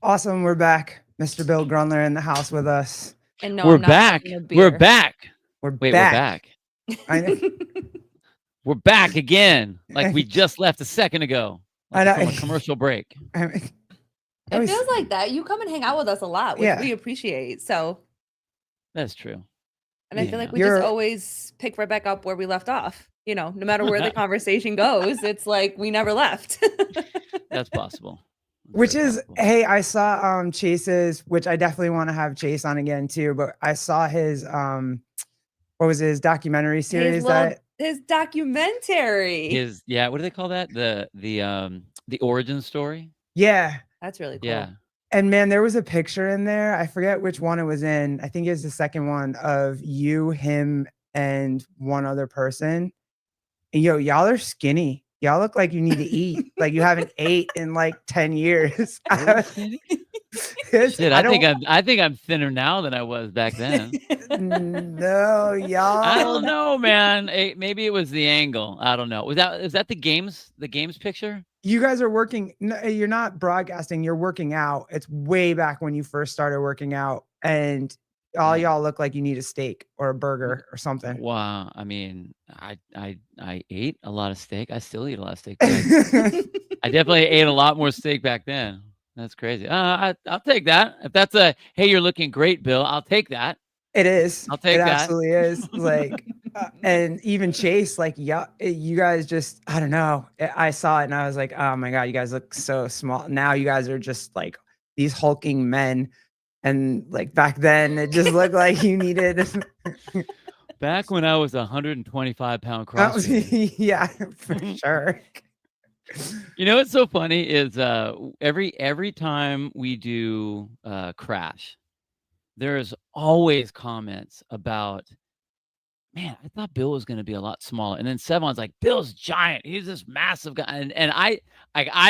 Awesome. We're back. Mr. Bill Grundler in the house with us. And no, We're I'm not back. having a We're beer. back. We're Wait, back. we're back. I know. We're back again. Like we just left a second ago. Like I from know. a commercial break. I mean, It feels like that. You come and hang out with us a lot, which we appreciate. So That's true. and I feel like we just always pick right back up where we left off. You know, no matter where the conversation goes, it's like we never left. That's possible. Which is, hey, I saw Chase's, which I definitely want to have Chase on again too, but I saw his what was his documentary series his documentary. What do they call that? The origin story? Yeah. That's really cool. Yeah. And man, there was a picture in there. I forget which one it was in. I think it was the second one of you, him, and one other person. And y'all are skinny. Y'all look like you need to eat. Like you haven't ate in like 10 years. Shit, I think I'm thinner now than I was back then. No, y'all. I don't know, man. Maybe it was the angle. I don't know. Is that the games picture? You guys are working. No, you're not broadcasting. You're working out. It's way back when you first started working out, and all y'all look like you need a steak or a burger or something. Wow. I mean, I ate a lot of steak. I still eat a lot of steak. I definitely ate a lot more steak back then. That's crazy. I'll take that. If that's hey, you're looking great, Bill. I'll take that. It is. I'll take that. It absolutely is. Like, and even Chase, like, yeah, you guys just, I don't know. I saw it and I was like, oh my God, you guys look so small. Now you guys are just like these hulking men. And like back then, it just looked like you needed. Back when I was 125-pound CrossFit. Yeah, for sure. You know what's so funny is every time we do Crash, there's always comments about, man, I thought Bill was going to be a lot smaller. And then Sevon's like, Bill's giant. He's this massive guy. And I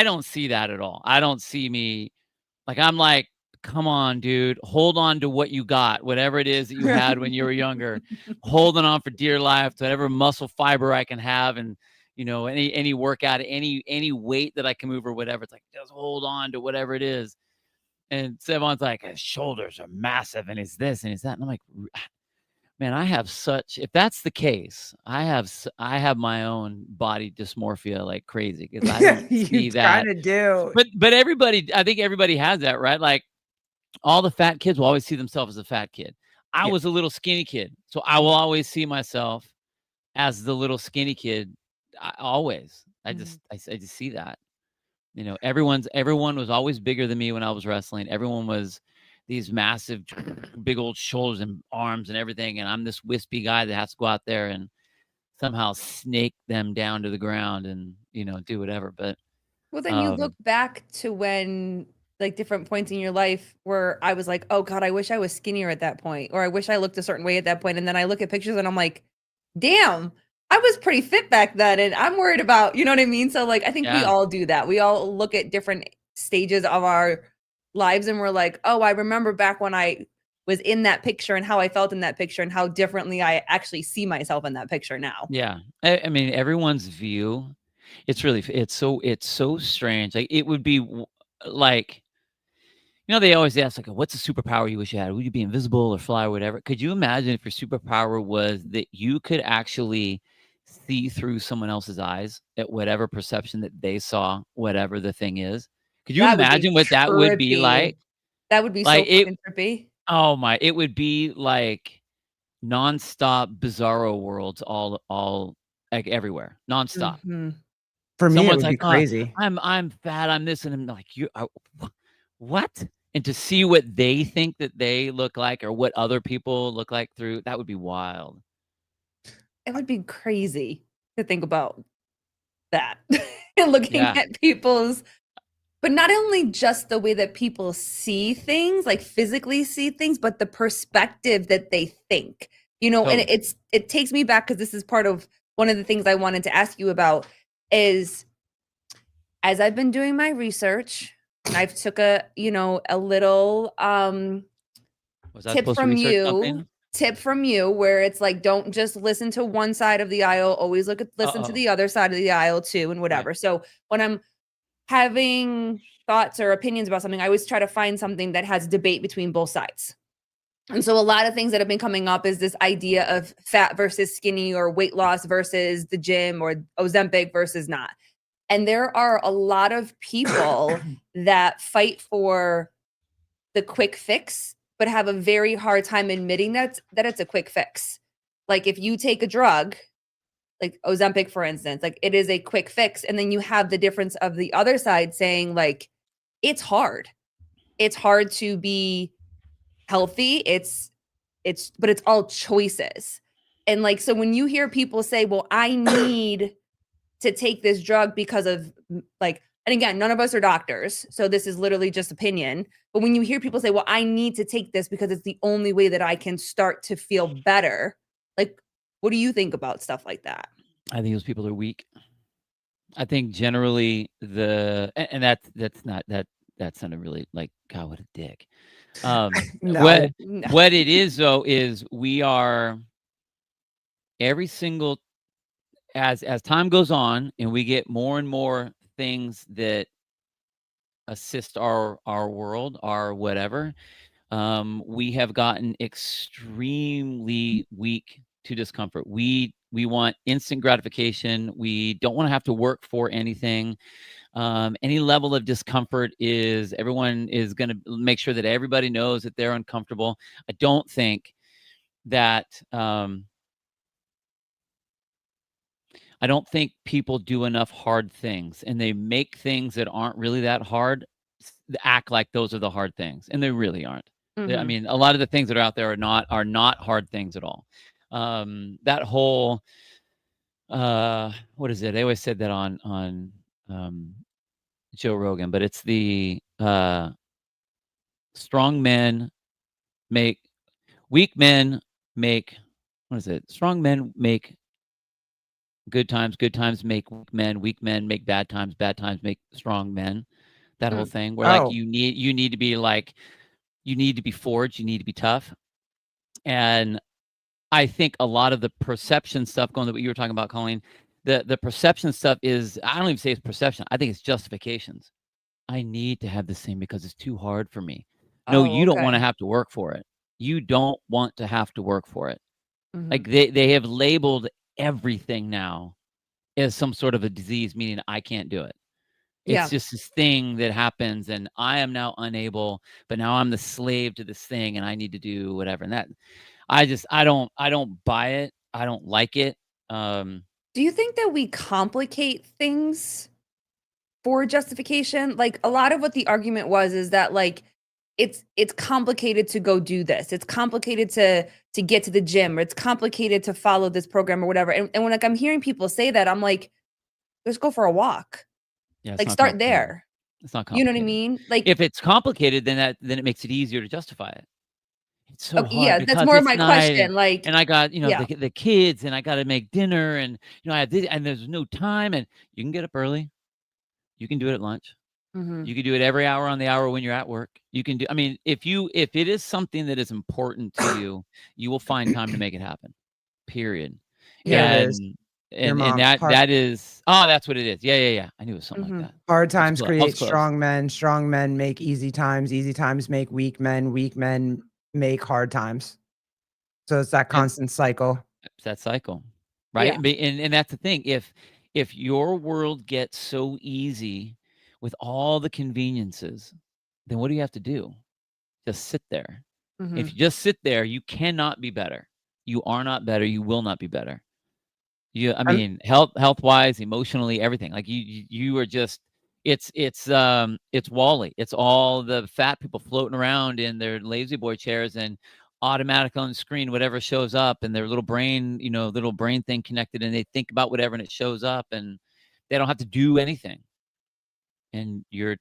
don't see that at all. I don't see me like, I'm like, come on, dude, hold on to what you got, whatever it is that you had when you were younger, holding on for dear life to whatever muscle fiber I can have. And, you know, any workout, any weight that I can move or whatever. It's like, just hold on to whatever it is. And Sevon's like, his shoulders are massive and he's this and he's that. And I'm like, man, I have such, if that's the case, I have my own body dysmorphia like crazy because I don't see that. Trying to do. But everybody, I think everybody has that, right? Like all the fat kids will always see themselves as a fat kid. I was a little skinny kid, so I will always see myself as the little skinny kid. I just see that. You know, everyone was always bigger than me when I was wrestling. Everyone was these massive, big old shoulders and arms and everything. And I'm this wispy guy that has to go out there and somehow snake them down to the ground and, you know, do whatever. But well, then you look back to when like different points in your life where I was like, oh God, I wish I was skinnier at that point, or I wish I looked a certain way at that point. And then I look at pictures and I'm like, damn, I was pretty fit back then. And I'm worried about, you know what I mean? So like, I think we all do that. We all look at different stages of our lives and we're like, oh, I remember back when I was in that picture and how I felt in that picture and how differently I actually see myself in that picture now. Yeah. I mean, everyone's view, it's so strange. Like it would be like, you know, they always ask like, what's a superpower you wish you had? Would you be invisible or fly or whatever? Could you imagine if your superpower was that you could actually see through someone else's eyes at whatever perception that they saw, whatever the thing is? Could you imagine what that would be like? That would be like so fucking trippy. Oh my, it would be like nonstop bizarro worlds all like everywhere. Nonstop. Mm-hmm. For me, it would be crazy. I'm fat, I'm this, and I'm like, what? And to see what they think that they look like or what other people look like through, that would be wild. It would be crazy to think about that. Looking at people's, but not only just the way that people see things, like physically see things, but the perspective that they think, you know, and it takes me back because this is part of one of the things I wanted to ask you about is as I've been doing my research, and I've took a little tip from you where it's like, don't just listen to one side of the aisle, always listen to the other side of the aisle too, and whatever. Right. So when I'm having thoughts or opinions about something, I always try to find something that has debate between both sides. And so a lot of things that have been coming up is this idea of fat versus skinny, or weight loss versus the gym, or Ozempic versus not. And there are a lot of people that fight for the quick fix, but have a very hard time admitting that it's a quick fix. Like if you take a drug, like Ozempic, for instance, like it is a quick fix. And then you have the difference of the other side saying like, it's hard. It's hard to be healthy. But it's all choices. And like, so when you hear people say, well, I need to take this drug because of like, and again, none of us are doctors, so this is literally just opinion. But when you hear people say, well, I need to take this because it's the only way that I can start to feel better. Like, what do you think about stuff like that? I think those people are weak. I think generally and that's not that sounded really like, God, what a dick. No. What it is though is we are every single as time goes on and we get more and more things that assist our world, our whatever, we have gotten extremely weak to discomfort. We want instant gratification. We don't want to have to work for anything. Any level of discomfort is everyone is going to make sure that everybody knows that they're uncomfortable. I don't think that I don't think people do enough hard things, and they make things that aren't really that hard act like those are the hard things, and they really aren't. I mean, a lot of the things that are out there are not hard things at all. That whole what is it? They always said that on Joe Rogan, but it's the strong men make weak men make what is it? Strong men make good times make weak men make bad times make strong men. That whole thing where like you need to be like, you need to be forged, you need to be tough. And I think a lot of the perception stuff, going to what you were talking about, Colleen, the perception stuff is, I don't even say it's perception. I think it's justifications. I need to have this thing because it's too hard for me. No, you don't want to have to work for it. You don't want to have to work for it. Like they have labeled everything now as some sort of a disease, meaning I can't do it. It's just this thing that happens and I am now unable, but now I'm the slave to this thing and I need to do whatever. And that I don't buy it. I don't like it. Do you think that we complicate things for justification? Like a lot of what the argument was is that like it's complicated to go do this. It's complicated to get to the gym, or it's complicated to follow this program or whatever. And when like I'm hearing people say that, I'm like, let's go for a walk. Yeah, like start there. It's not complicated. You know what I mean? Like if it's complicated, then it makes it easier to justify it. It's so hard. Yeah, that's more of my question. Like, and I got the kids, and I got to make dinner, and I have this, and there's no time, and you can get up early. You can do it at lunch. You can do it every hour on the hour when you're at work. You can do. I mean, if it is something that is important to you, you will find time to make it happen. Period. Yeah, it is. And that is that's what it is. Yeah. I knew it was something like that. Hard times create strong men. Strong men make easy times. Easy times make weak men. Weak men make hard times. So it's that constant cycle. It's that cycle, right? Yeah. And that's the thing. If your world gets so easy with all the conveniences, then what do you have to do? Just sit there. If you just sit there, you cannot be better. You are not better. You will not be better. I mean, health-wise, emotionally, everything. Like you are just, it's Wall-E. It's all the fat people floating around in their lazy boy chairs and automatic on the screen, whatever shows up, and their little brain thing connected, and they think about whatever and it shows up, and they don't have to do anything. And your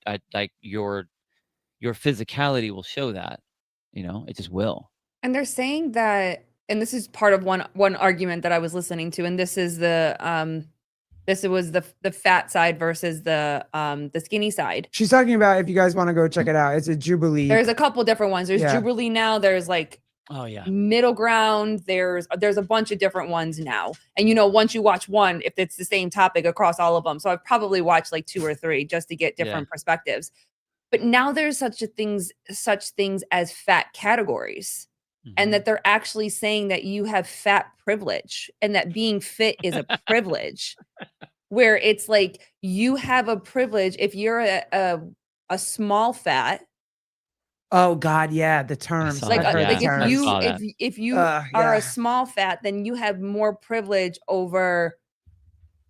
physicality will show that, it just will. And they're saying that, and this is part of one argument that I was listening to, and this is the fat side versus the skinny side. She's talking about, if you guys want to go check it out, it's a Jubilee. There's a couple different ones. There's Jubilee now. There's like middle ground. There's a bunch of different ones now. And once you watch one, if it's the same topic across all of them. So I've probably watched like 2 or 3 just to get different perspectives. But now there's such things as fat categories. And that they're actually saying that you have fat privilege and that being fit is a privilege, where it's like you have a privilege if you're a small fat. Oh God, yeah, the terms. Like, I've heard like the if terms. you if you are yeah. a small fat, then you have more privilege over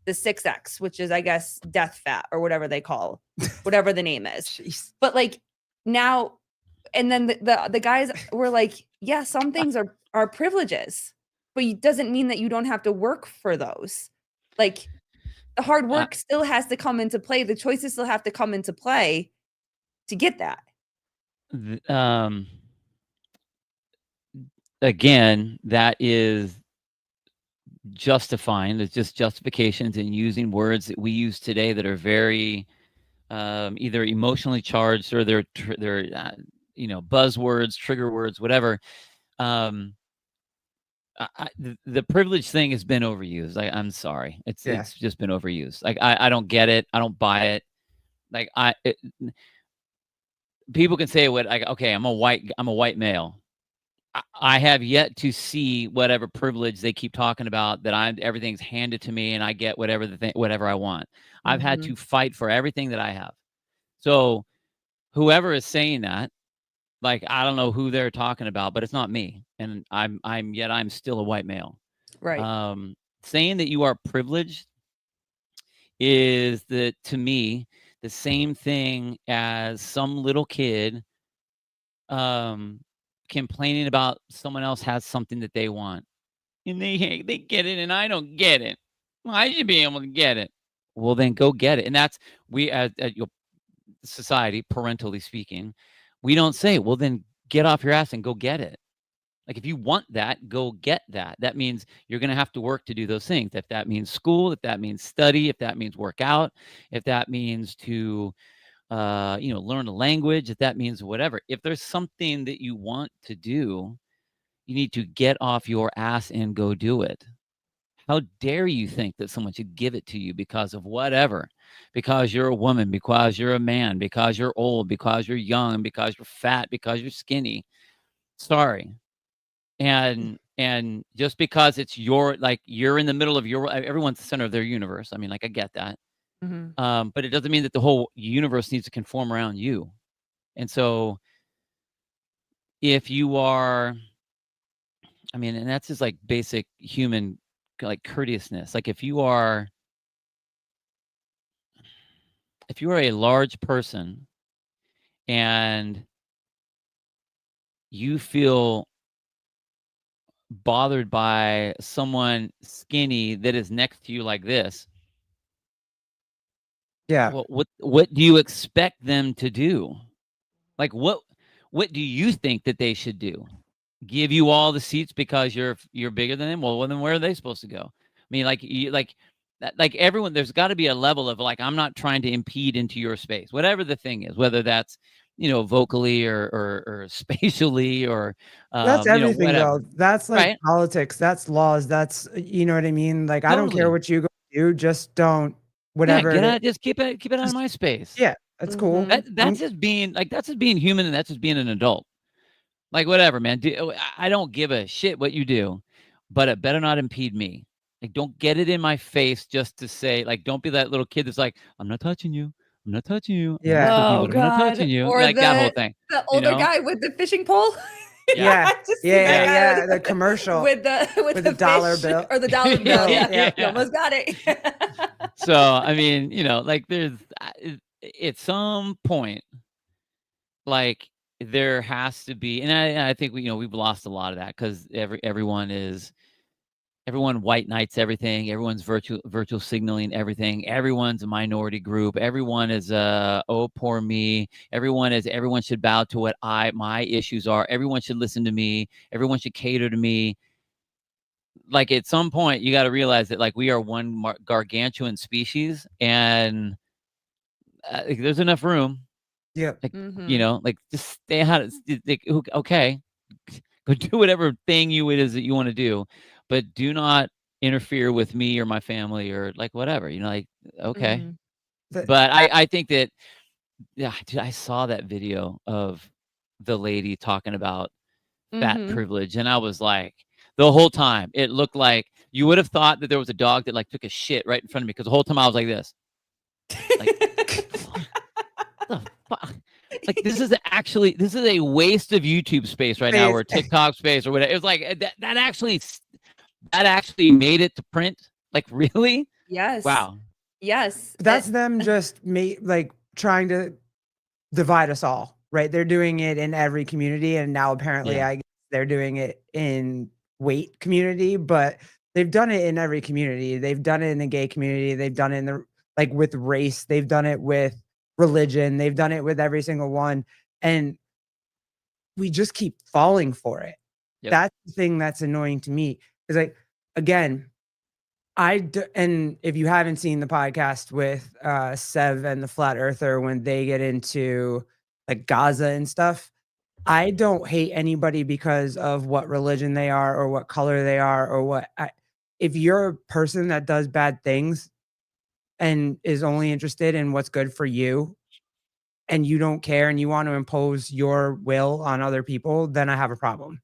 the 6X, which is, I guess, death fat or whatever they call, whatever the name is. Jeez. But like now, and then the guys were like, yeah, some things are privileges, but it doesn't mean that you don't have to work for those. Like the hard work still has to come into play. The choices still have to come into play to get that. Again, that is justifying. It's just justifications and using words that we use today that are very either emotionally charged or they're buzzwords, trigger words, whatever. The privilege thing has been overused. I'm sorry, it's just been overused. Like I don't get it. I don't buy it. Like people can say what, like, okay, I'm a white male. I have yet to see whatever privilege they keep talking about, that everything's handed to me and I get whatever I want. I've had to fight for everything that I have. So whoever is saying that, like, I don't know who they're talking about, but it's not me. And I'm still a white male. Right. Saying that you are privileged is, to me, the same thing as some little kid complaining about someone else has something that they want, and they get it and I don't get it. Well, I should be able to get it. Well, then go get it. And that's, we as your society, parentally speaking, we don't say, well, then get off your ass and go get it. Like, if you want that, go get that. That means you're going to have to work to do those things. If that means school, if that means study, if that means work out, if that means to learn a language, if that means whatever. If there's something that you want to do, you need to get off your ass and go do it. How dare you think that someone should give it to you because of whatever? Because you're a woman, because you're a man, because you're old, because you're young, because you're fat, because you're skinny. Sorry. And just because it's you're in the middle of everyone's the center of their universe. I mean, like, I get that. But it doesn't mean that the whole universe needs to conform around you. And so if you are, I mean, and that's just like basic human, like, courteousness. Like, if you are a large person and you feel bothered by someone skinny that is next to you like this, well, what do you expect them to do? Like, what do you think that they should do? Give you all the seats because you're bigger than them? Well, then where are they supposed to go? I mean, like everyone, there's got to be a level of, like, I'm not trying to impede into your space, whatever the thing is, whether that's, vocally or spatially or that's everything, whatever. though. That's like Right. politics. That's laws. That's, you know what I mean? Like, I don't care Totally. what you go do. Just don't, whatever. Yeah, just keep it out of my space. Yeah, that's cool. That's just being human, and that's just being an adult. Like, whatever, man. I don't give a shit what you do, but it better not impede me. Like, don't get it in my face just to say, like, don't be that little kid that's like, I'm not touching you. I'm not touching you. Yeah. Oh, I'm not touching you. Or like that whole thing. The older guy with the fishing pole. Yeah. Yeah. The commercial with the dollar fish bill or the dollar bill. Yeah. You almost got it. So, I mean, like, there's at some point, like, there has to be, and I think we've lost a lot of that, because everyone white knights everything. Everyone's virtual signaling everything. Everyone's a minority group. Everyone is oh, poor me. Everyone should bow to what my issues are. Everyone should listen to me. Everyone should cater to me. Like, at some point, you got to realize that, like, we are one gargantuan species, and there's enough room. Yeah. Like, like, just stay out of, like, okay, go do whatever thing it is that you want to do, but do not interfere with me or my family or, like, whatever, like, okay. But I think that Yeah, dude, I saw that video of the lady talking about fat privilege, and I was like, the whole time it looked like you would have thought that there was a dog that like took a shit right in front of me, because the whole time I was like this, like, what the fuck? Like, this is a waste of YouTube space right now, or TikTok space, or whatever. It was like that actually made it to print. Like, really? Yes. Wow. Yes. That's them just like trying to divide us all, right? They're doing it in every community, and now apparently Yeah. I guess they're doing it in weight community, but they've done it in every community. They've done it in the gay community. They've done it in the like with race. They've done it with religion. They've done it with every single one, and we just keep falling for it. Yep. That's the thing that's annoying to me. Is like, again, and if you haven't seen the podcast with Sev and the Flat Earther, when they get into like Gaza and stuff, I don't hate anybody because of what religion they are or what color they are or if you're a person that does bad things and is only interested in what's good for you, and you don't care and you want to impose your will on other people, then I have a problem.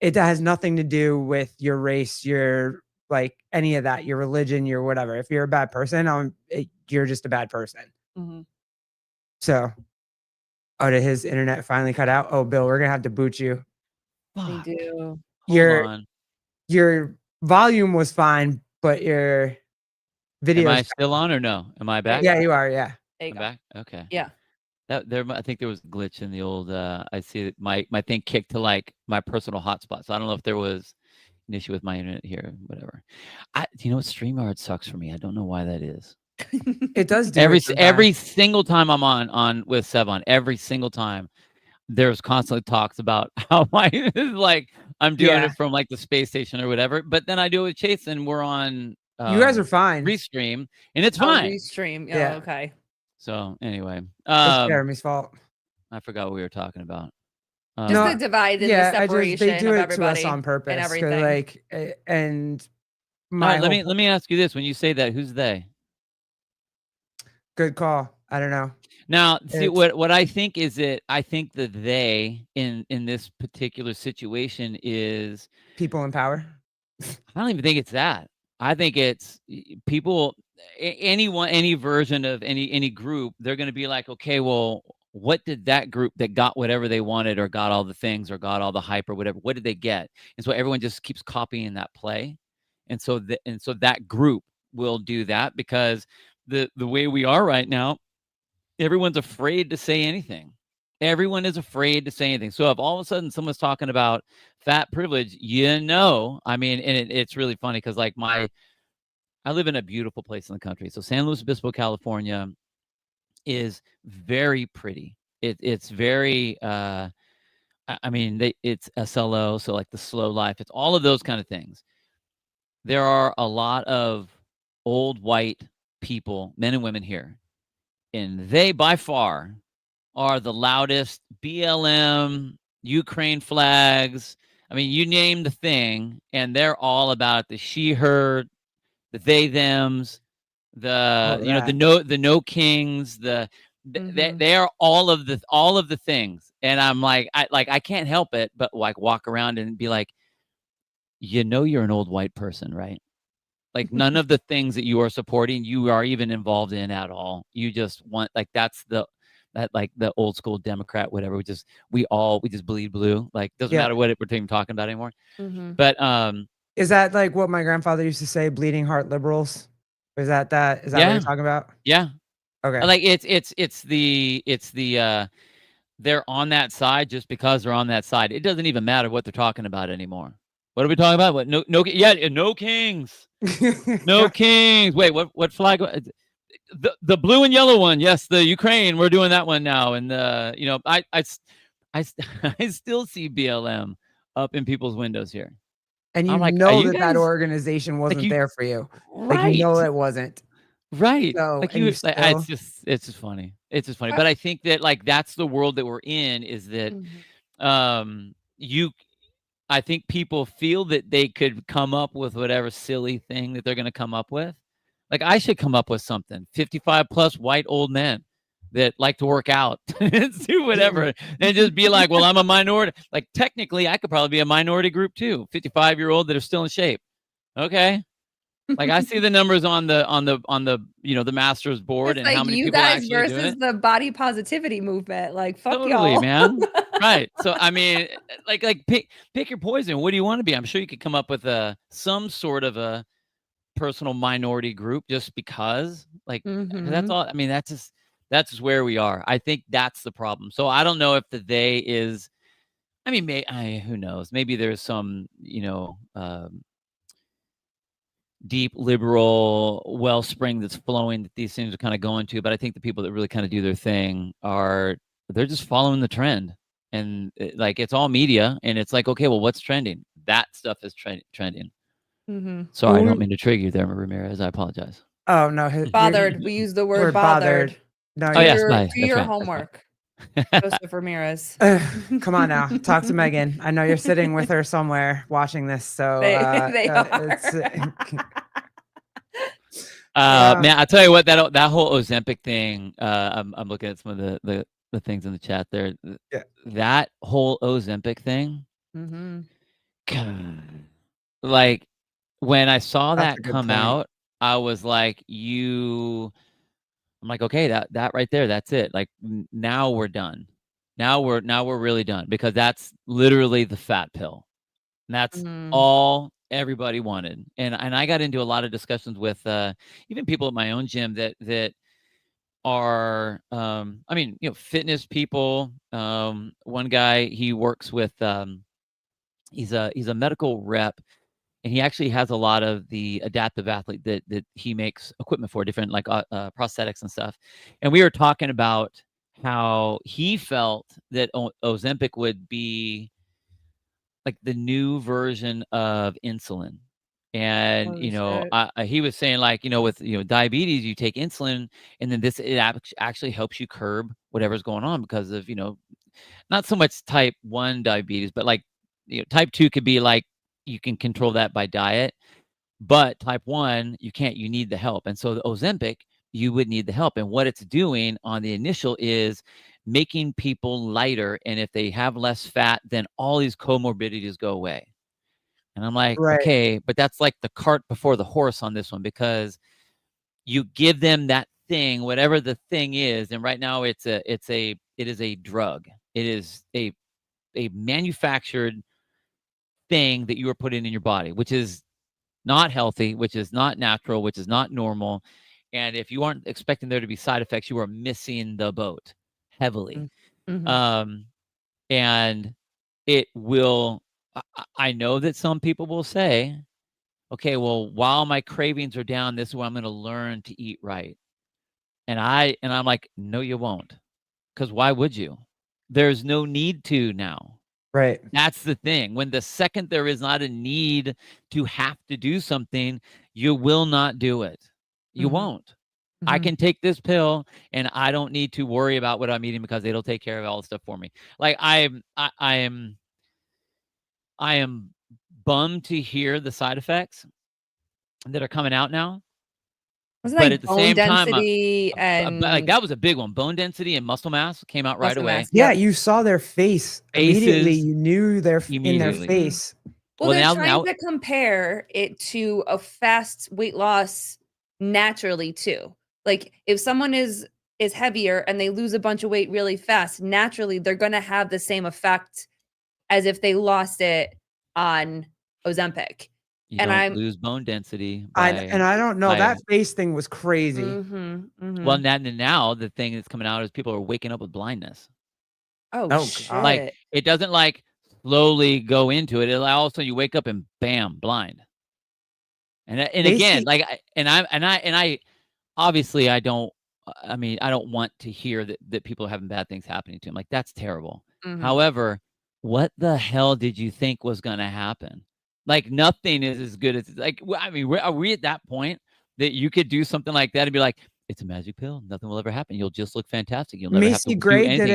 It has nothing to do with your race, your like any of that, your religion, your whatever. If you're a bad person, you're just a bad person. So, did his internet finally cut out? Oh, Bill, we're gonna have to boot you. They do. Hold on. Your volume was fine, but your video. Am I still on or no? Am I back? Yeah, you are. Yeah. There you I'm go. back. Okay. Yeah. I think there was a glitch in the old. I see that my thing kicked to like my personal hotspot. So I don't know if there was an issue with my internet here. Whatever. You know what? StreamYard sucks for me. I don't know why that is. It does do every single time I'm on with Sevon. Every single time, there's constantly talks about how like I'm doing it from like the space station or whatever. But then I do it with Chase, and we're on. You guys are fine. Restream, and it's fine. Restream. Oh, Yeah. Okay. So anyway, It's Jeremy's fault. I forgot what we were talking about. Just the divide and the separation they do of it everybody to us on purpose and everything. Like, and let me ask you this: when you say that, who's they? Good call. I don't know. Now, see what I think is I think that they in this particular situation is people in power. I don't even think it's that. I think it's people, any version of any group, they're going to be like, okay, well, what did that group that got whatever they wanted or got all the things or got all the hype or whatever, what did they get? And so everyone just keeps copying that play. And so that group will do that, because the way we are right now, everyone's afraid to say anything. Everyone is afraid to say anything. So if all of a sudden someone's talking about fat privilege, I mean, and it's really funny because like I live in a beautiful place in the country. So San Luis Obispo, California is very pretty. It's very, I mean, it's SLO. So like the slow life, it's all of those kind of things. There are a lot of old white people, men and women here, and they by far are the loudest. BLM, Ukraine flags. I mean, you name the thing, and they're all about the she, her, the they, thems, the no kings, they are all of the things. And I'm like, I can't help it but like walk around and be like, you're an old white person, right? Like none of the things that you are supporting, you are even involved in at all. You just want, like, that's like the old school Democrat, whatever. We just bleed blue. Like, doesn't matter what we're even talking about anymore. But is that like what my grandfather used to say, bleeding heart liberals? Is that what you're talking about? Yeah. Okay. Like it's the they're on that side just because they're on that side. It doesn't even matter what they're talking about anymore. What are we talking about? What? No kings. No kings. Wait, what flag? The blue and yellow one. Yes, the Ukraine. We're doing that one now. And I still see BLM up in people's windows here. And that organization wasn't there for you. Right. Like, it wasn't. Right. So, it's just funny. It's just funny. But I think that like that's the world that we're in, is that I think people feel that they could come up with whatever silly thing that they're going to come up with. Like, I should come up with something. 55 plus white old men. that like to work out and do whatever and just be like, well, I'm a minority. Like technically I could probably be a minority group too. 55-year-old that are still in shape. Okay. Like I see the numbers on the the Masters board It's and like how many you people are guys actually doing versus it. the body positivity movement. Like, fuck Totally, y'all. man. Right. So I mean, like pick your poison. What do you want to be? I'm sure you could come up with some sort of a personal minority group just because, like, 'cause that's all. I mean, that's just where we are. I think that's the problem. So I don't know if the they is. I mean, who knows? Maybe there's some deep liberal wellspring that's flowing that these things are kind of going to. But I think the people that really kind of do their thing they're just following the trend. And like it's all media, and it's like, okay, well, what's trending? That stuff is trending. Sorry, I don't mean to trigger you there, Ramirez. I apologize. Oh no, Bothered. We use the word we're bothered. No, Oh, yes, Do that's your right, homework, Joseph Ramirez. Come on now, talk to Megan. I know you're sitting with her somewhere watching this, so They are. it's man, I'll tell you what, that whole Ozempic thing. I'm looking at some of the things in the chat there. Yeah. That whole Ozempic thing. God, like when I saw That's that a good come point. out, I was like, I'm like, okay, that right there, that's it. Like now we're done. Now we're really done, because that's literally the fat pill. And that's all everybody wanted. And I got into a lot of discussions with even people at my own gym that are I mean, fitness people. One guy, he works with he's a medical rep, and he actually has a lot of the adaptive athlete that he makes equipment for, different like prosthetics and stuff. And we were talking about how he felt that Ozempic would be like the new version of insulin. And he was saying, like, with diabetes, you take insulin, and then it actually helps you curb whatever's going on, because of not so much type 1 diabetes, but like type 2 could be like you can control that by diet, but type 1 you can't. You need the help. And so the Ozempic, you would need the help. And what it's doing on the initial is making people lighter, and if they have less fat, then all these comorbidities go away. And I'm like, Right. okay, but that's like the cart before the horse on this one, because you give them that thing, whatever the thing is, and right now it is a drug. It is a manufactured thing that you are putting in your body, which is not healthy, which is not natural, which is not normal. And if you aren't expecting there to be side effects, you are missing the boat heavily. And it will, I know that some people will say, okay, well, while my cravings are down, this is where I'm going to learn to eat right. And I'm like, no, you won't. Because why would you? There's no need to now. Right. That's the thing. When the second there is not a need to have to do something, you will not do it. You won't. I can take this pill and I don't need to worry about what I'm eating, because it'll take care of all the stuff for me. Like I am bummed to hear the side effects that are coming out now. Wasn't But like at the bone same time, density and like that was a big one. Bone density and muscle mass came out right muscle away. mass. Yeah, Yep. you saw their face immediately. Faces You knew in their immediately. face. Well, they're now trying to compare it to a fast weight loss naturally too. Like if someone is heavier and they lose a bunch of weight really fast, naturally they're going to have the same effect as if they lost it on Ozempic. you and don't lose bone density. I don't know. That face thing was crazy. Well, now the thing that's coming out is people are waking up with blindness. Oh shit. Like it doesn't like slowly go into it. All of a sudden you wake up and bam, blind. And again, like I obviously I don't want to hear that people are having bad things happening to them. Like that's terrible. However, what the hell did you think was going to happen? Like nothing is as good as like, I mean, are we at that point that you could do something like that and be like, it's a magic pill. Nothing will ever happen. You'll just look fantastic. You'll never have to do anything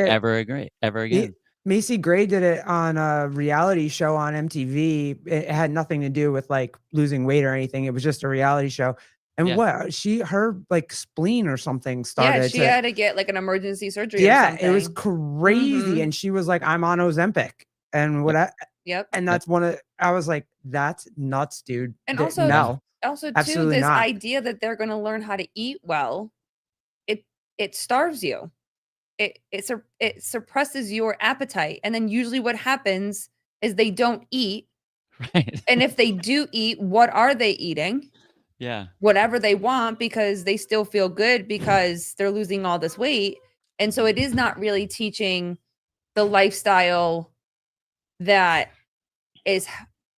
ever again. Macy Gray did it on a reality show on MTV. It had nothing to do with like losing weight or anything. It was just a reality show. And Yeah. what her like spleen or something Yeah, started she to, had to get like an emergency surgery or yeah, it was something. crazy. Mhm. And she was like, I'm on Ozempic. And what Yep. and that's I was like, that's nuts, dude. And That- also no, also too, absolutely this not. idea that they're gonna learn how to eat well, it starves you. It suppresses your appetite. And then usually what happens is they don't eat. Right. And if they do eat, what are they eating? Yeah. Whatever they want, because they still feel good because they're losing all this weight. And so it is not really teaching the lifestyle that is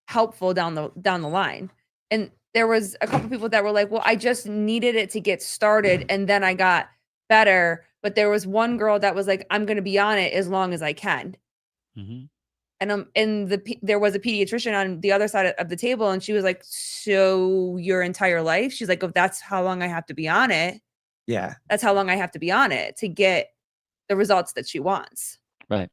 helpful down the line. And there was a couple people that were like, well, I just needed it to get started and then I got better. But there was one girl that was like, I'm going to be on it as long as I can. Mm-hmm. And there was a pediatrician on the other side of the table, and she was like, so your entire life? She's like, if that's how long I have to be on it, Yeah. that's how long I have to be on it to get the results that she wants. Right.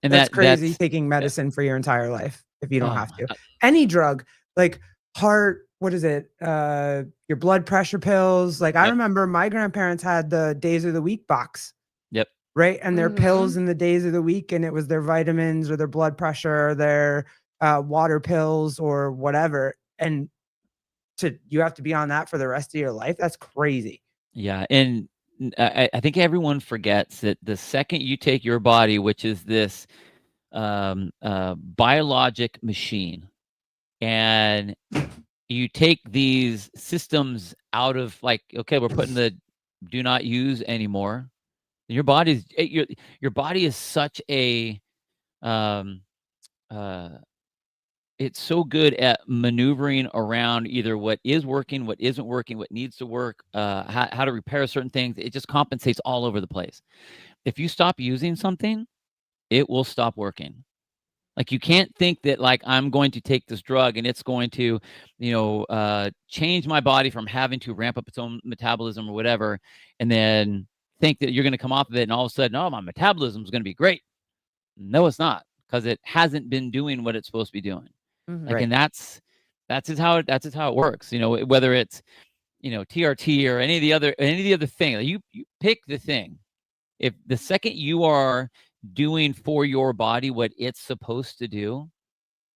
And that's crazy, that's taking medicine for your entire life if you don't oh, have to. Any drug, like heart, what is it? Your blood pressure pills. Like I remember my grandparents had the days of the week box. Yep. Right. And their pills in the days of the week, and it was their vitamins or their blood pressure, or their water pills or whatever. And you have to be on that for the rest of your life. That's crazy. Yeah. And I think everyone forgets that the second you take your body, which is this biologic machine, and you take these systems out of, like, okay, we're putting the do not use anymore. Your body is such a it's so good at maneuvering around either what is working, what isn't working, what needs to work, how to repair certain things. It just compensates all over the place. If you stop using something, it will stop working. Like, you can't think that, like, I'm going to take this drug and it's going to, change my body from having to ramp up its own metabolism or whatever, and then think that you're going to come off of it and all of a sudden, oh, my metabolism is going to be great. No, it's not, because it hasn't been doing what it's supposed to be doing. Like, Right. and that's just how it works. Whether it's, TRT or any of the other thing, like, you pick the thing. If the second you are doing for your body what it's supposed to do,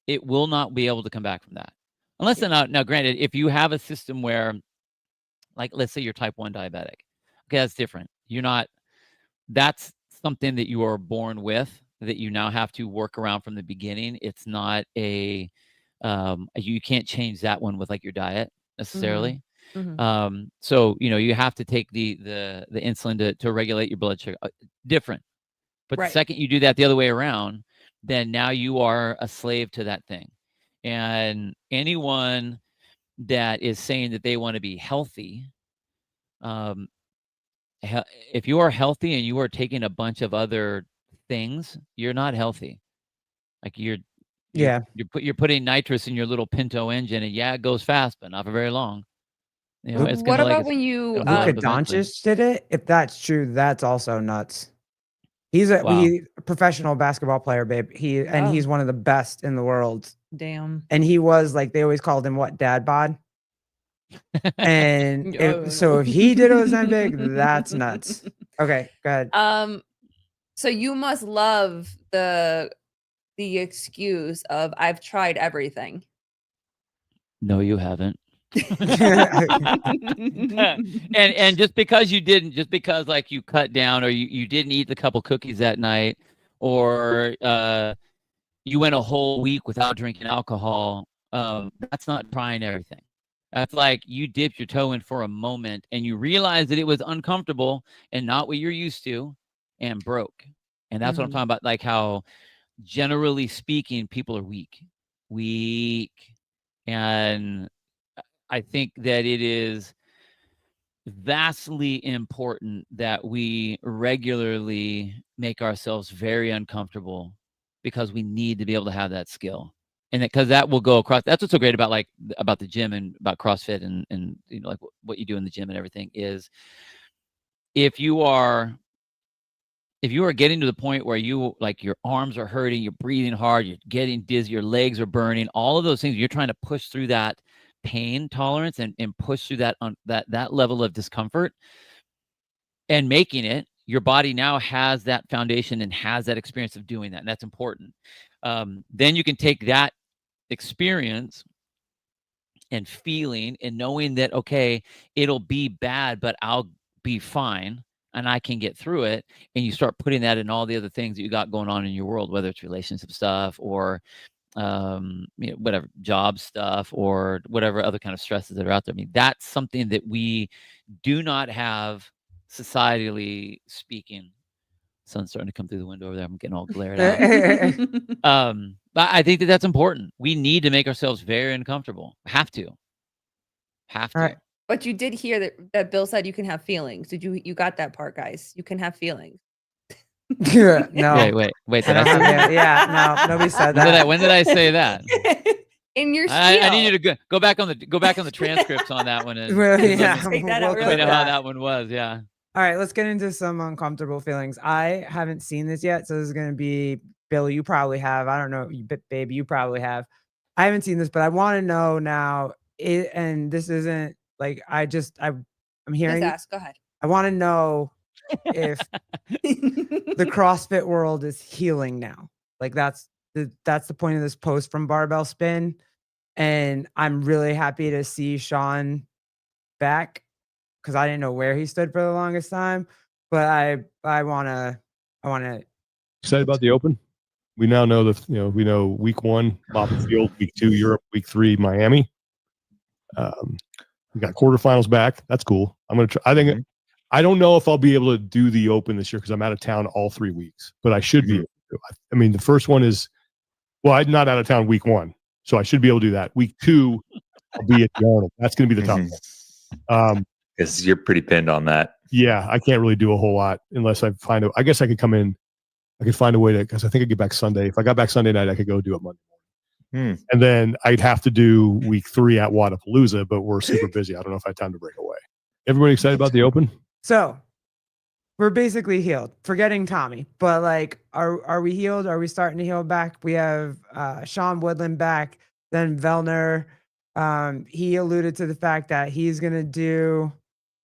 it will not be able to come back from that. Unless now, granted, if you have a system where, like, let's say you're type 1 diabetic. Okay, that's different. That's something that you are born with, that you now have to work around from the beginning. It's not you can't change that one with, like, your diet necessarily. So, you have to take the insulin to regulate your blood sugar. Different. But the second you do that the other way around, then now you are a slave to that thing. And anyone that is saying that they want to be healthy, if you are healthy and you are taking a bunch of other things, you're not healthy. Like, you're putting nitrous in your little Pinto engine, and it goes fast, but not for very long. It's What gonna, like, about when you it'll blow Luka up eventually. Doncic did it. If that's true, that's also nuts. He's a Wow. professional basketball player, babe. He's one of the best in the world. damn. And he was like, they always called him what, dad bod. And so if he did Ozempic, that's nuts. Okay, go ahead. So you must love the excuse of I've tried everything. No, you haven't. and just because you didn't, just because, like, you cut down, or you didn't eat the couple cookies that night, or you went a whole week without drinking alcohol, that's not trying everything. That's like you dipped your toe in for a moment and you realized that it was uncomfortable and not what you're used to, and broke. And that's what I'm talking about, like, how generally speaking, people are weak. And I think that it is vastly important that we regularly make ourselves very uncomfortable, because we need to be able to have that skill. And because that will go across. That's what's so great about, like, about the gym and about CrossFit and like, what you do in the gym and everything is, if you are getting to the point where you, like, your arms are hurting, you're breathing hard, you're getting dizzy, your legs are burning, all of those things, you're trying to push through that pain tolerance and push through that that level of discomfort and making it, your body now has that foundation and has that experience of doing that. And that's important. Then you can take that experience and feeling and knowing that, okay, it'll be bad, but I'll be fine and I can get through it. And you start putting that in all the other things that you got going on in your world, whether it's relationship stuff or whatever, job stuff or whatever other kind of stresses that are out there. I mean, that's something that we do not have societally speaking. Sun's starting to come through the window over there. I'm getting all glared out. But I think that that's important. We need to make ourselves very uncomfortable. Have to. All right. But you did hear that Bill said you can have feelings. Did you got that part, guys? You can have feelings. No. Wait. Did I say that? Yeah, no, nobody said that. When did I say that? In your spiel. I need you to go back on the transcripts on that one. And we'll know how that one was. Yeah. All right, let's get into some uncomfortable feelings. I haven't seen this yet, so this is going to be Bill. You probably have. I don't know, babe. You probably have. I haven't seen this, but I want to know now. And this isn't like I'm hearing. Just ask. Go ahead. I want to know if the CrossFit world is healing now. Like that's the point of this post from Barbell Spin, and I'm really happy to see Sean back because I didn't know where he stood for the longest time. But I wanna. Excited about the Open. We now know we know week 1 Moffitt Field, week 2 Europe, week 3 Miami. We got quarterfinals back. That's cool. I'm gonna try. I don't know if I'll be able to do the Open this year because I'm out of town all 3 weeks, but I should be able to. I mean, the first one is, well, I'm not out of town week 1, so I should be able to do that. Week 2, I'll be at the Arnold. That's going to be the tough one. Because you're pretty pinned on that. Yeah, I can't really do a whole lot unless I find I guess I could come in. I could find a way to, because I think I get back Sunday. If I got back Sunday night, I could go do it Monday morning. And then I'd have to do week 3 at Wadapalooza, but we're super busy. I don't know if I have time to break away. Everybody excited about the Open? So we're basically healed, forgetting Tommy, but like, are we healed? Are we starting to heal back? We have Sean Woodland back, then Vellner. He alluded to the fact that he's going to do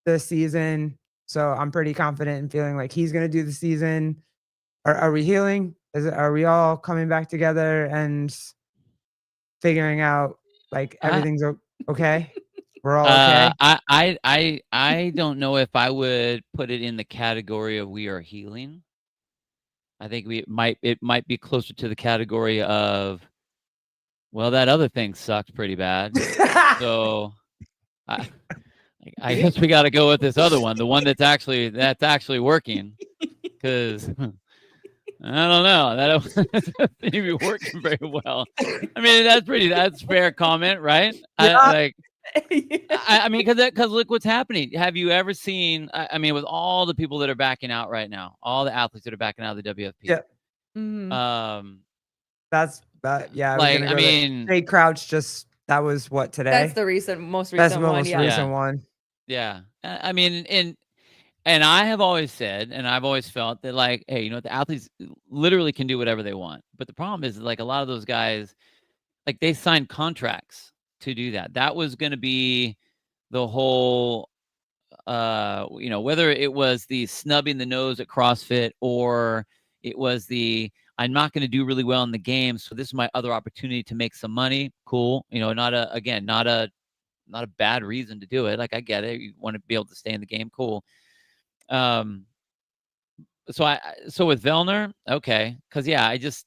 the season. So I'm pretty confident in feeling like he's going to do the season. Are we healing? Are we all coming back together and figuring out like everything's okay? We're all okay. I don't know if I would put it in the category of we are healing. I think it might be closer to the category of, well, that other thing sucked pretty bad. So I guess we got to go with this other one, the one that's actually working, because I don't know, that doesn't seem to be working very well. I mean, that's fair comment, right? Yeah. I mean, because look what's happening. Have you ever seen? I mean, with all the people that are backing out right now, all the athletes that are backing out of the WFP. Yeah. Mm-hmm. That's that. Yeah. Like, I mean, Jay Crouch that was what today? That's the most recent one. That's the most recent one. Yeah. I mean, and I have always said, and I've always felt that, like, hey, you know, the athletes literally can do whatever they want. But the problem is, like, a lot of those guys, like, they signed contracts to do that. That was going to be the whole, you know, whether it was the snubbing the nose at CrossFit or it was I'm not going to do really well in the game, so this is my other opportunity to make some money. Cool. You know, not a bad reason to do it. Like, I get it. You want to be able to stay in the game. Cool. So with Vellner, okay. Cause yeah, I just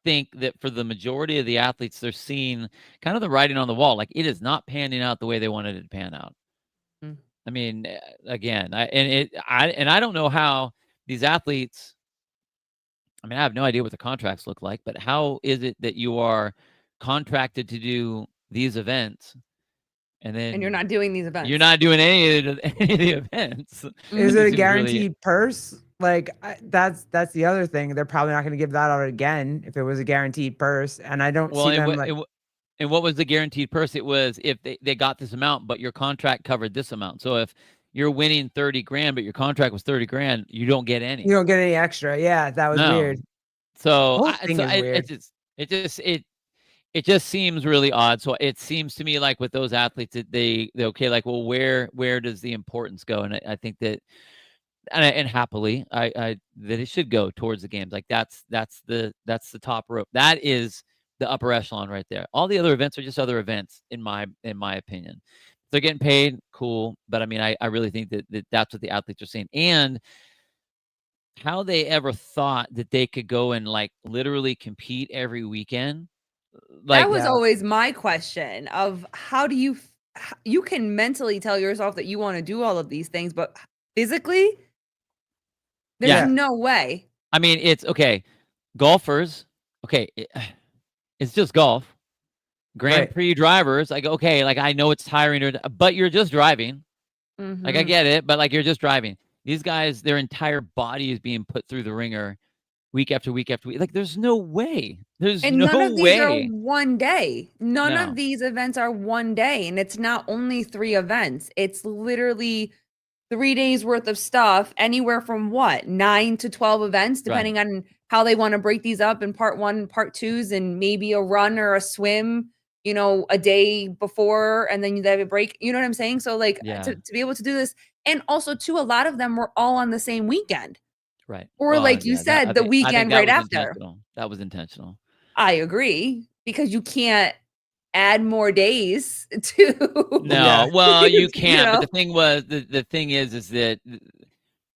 think that for the majority of the athletes, they're seeing kind of the writing on the wall. Like, it is not panning out the way they wanted it to pan out. I mean, again, I don't know how these athletes, I mean, I have no idea what the contracts look like, but how is it that you are contracted to do these events and you're not doing these events? You're not doing any of the events. Is it a guaranteed purse? Like, that's the other thing. They're probably not going to give that out again if it was a guaranteed purse. And I don't see them and what was the guaranteed purse? It was if they got this amount, but your contract covered this amount. So if you're winning 30 grand, but your contract was 30 grand, you don't get any. You don't get any extra. Yeah, that was weird. So, It's it just seems really odd. So it seems to me like with those athletes that they okay, like, well, where does the importance go? And I think that, and happily, I that it should go towards the games. Like that's the top rope. That is the upper echelon right there. All the other events are just other events, in my opinion. If they're getting paid, cool. But I mean, I really think that that's what the athletes are saying. And how they ever thought that they could go and like literally compete every weekend. Like, that was always my question of how do you can mentally tell yourself that you want to do all of these things, but physically, there's no way. I mean, it's okay. Golfers, okay, it's just golf. Grand Prix drivers, like, okay, like I know it's tiring, but you're just driving. Like I get it, but like you're just driving. These guys, their entire body is being put through the ringer week after week after week. Like there's no way. There's And no none of these way. are one day. None No. of these events are one day. And it's not only 3 events. It's literally 3 days worth of stuff, anywhere from 9 to 12 events, depending on how they want to break these up in part 1, part 2s, and maybe a run or a swim, you know, a day before, and then you have a break. You know what I'm saying? So like to be able to do this. And also too, a lot of them were all on the same weekend. Right. Or Well, like you said, the weekend right after. That was intentional. I agree, because you can't add more days to. No, well, you can't. You know? But the thing was, the thing is that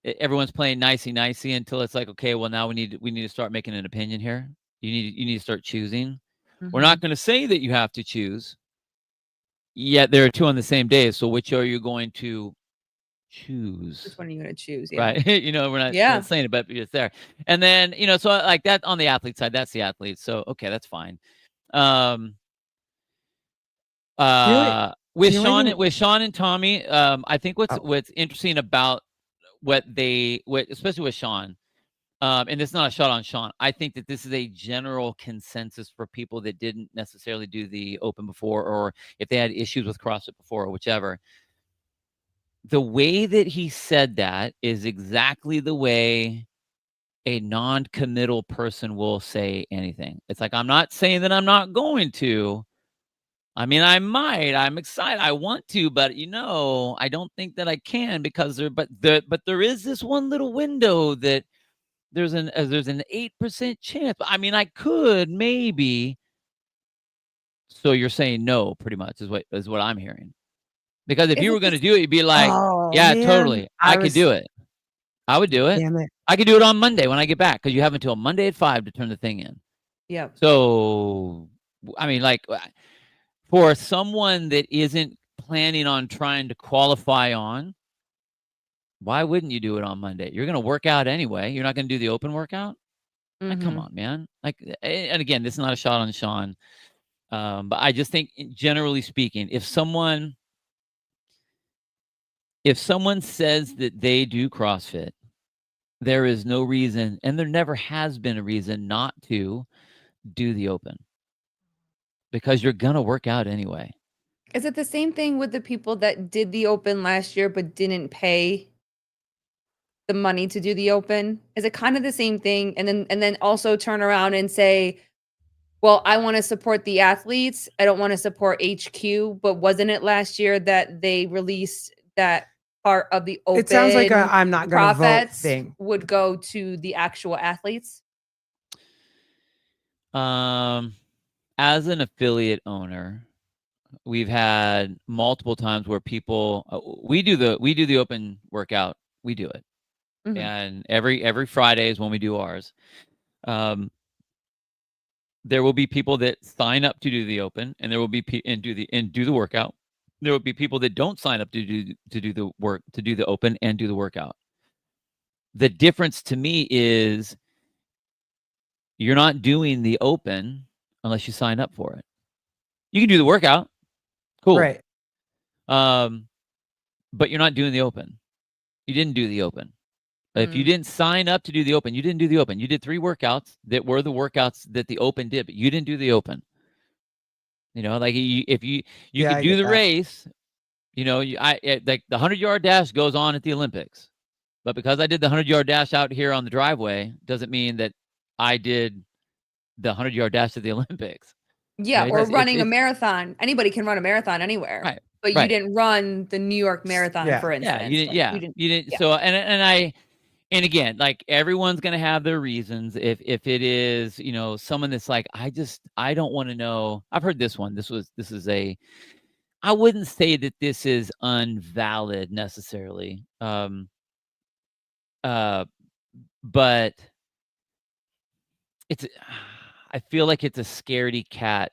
everyone's playing nicey until it's like, okay, well, now we need to start making an opinion here. You need to start choosing. We're not going to say that you have to choose. Yet there are 2 on the same day. So which are you going to choose? Which one are you going to choose? Yeah. Right. You know, we're not saying it, but it's there. And then, you know, so like that on the athlete side, that's the athlete. So, okay, that's fine. With Sean and Tommy, I think what's interesting about especially with Sean, and it's not a shot on Sean. I think that this is a general consensus for people that didn't necessarily do the open before, or if they had issues with CrossFit before, or whichever. The way that he said that is exactly the way a non-committal person will say anything. It's like, I'm not saying that I'm not going to. I mean, I might. I'm excited. I want to, but you know, I don't think that I can because there is this one little window that there's an 8% chance. I mean, I could maybe. So you're saying no, pretty much is what I'm hearing. Because if you were going to do it, you'd be like, totally. I could do it. I would do it. Damn it. I could do it on Monday when I get back, because you have until Monday at 5 to turn the thing in. Yeah. So, I mean, like, for someone that isn't planning on trying to qualify on, why wouldn't you do it on Monday? You're going to work out anyway. You're not going to do the open workout? Like, come on, man. Like, and again, this is not a shot on Sean. But I just think, generally speaking, if someone says that they do CrossFit, there is no reason, and there never has been a reason not to do the open, because you're going to work out anyway. Is it the same thing with the people that did the open last year but didn't pay the money to do the open? Is it kind of the same thing? And then also turn around and say, well, I want to support the athletes. I don't want to support HQ, but wasn't it last year that they released that part of the open? It sounds like I'm not going to vote thing would go to the actual athletes. As an affiliate owner, we've had multiple times where people we do the open workout. We do it, and every Friday is when we do ours. There will be people that sign up to do the open, and there will be and do the workout. There will be people that don't sign up to do the open and do the workout. The difference to me is you're not doing the open unless you sign up for it. You can do the workout, cool, right? But you're not doing the open. You didn't do the open. If you didn't sign up to do the open, you didn't do the open. You did 3 workouts that were the workouts that the open did, but you didn't do the open. You know, like if you could do the race, you know, like the 100-yard dash goes on at the Olympics, but because I did the 100-yard dash out here on the driveway, doesn't mean that I did the 100-yard dash at the Olympics. Yeah, Right? or It's running a marathon. Anybody can run a marathon anywhere. Right. But you didn't run the New York Marathon, Yeah. for instance. Yeah, you didn't. Like, Yeah, you didn't. you didn't. Yeah. So and again, like everyone's gonna have their reasons. If it is, someone that's like, I don't want to know. I've heard this one. This is I wouldn't say that this is unvalid necessarily. But it's I feel like it's a scaredy cat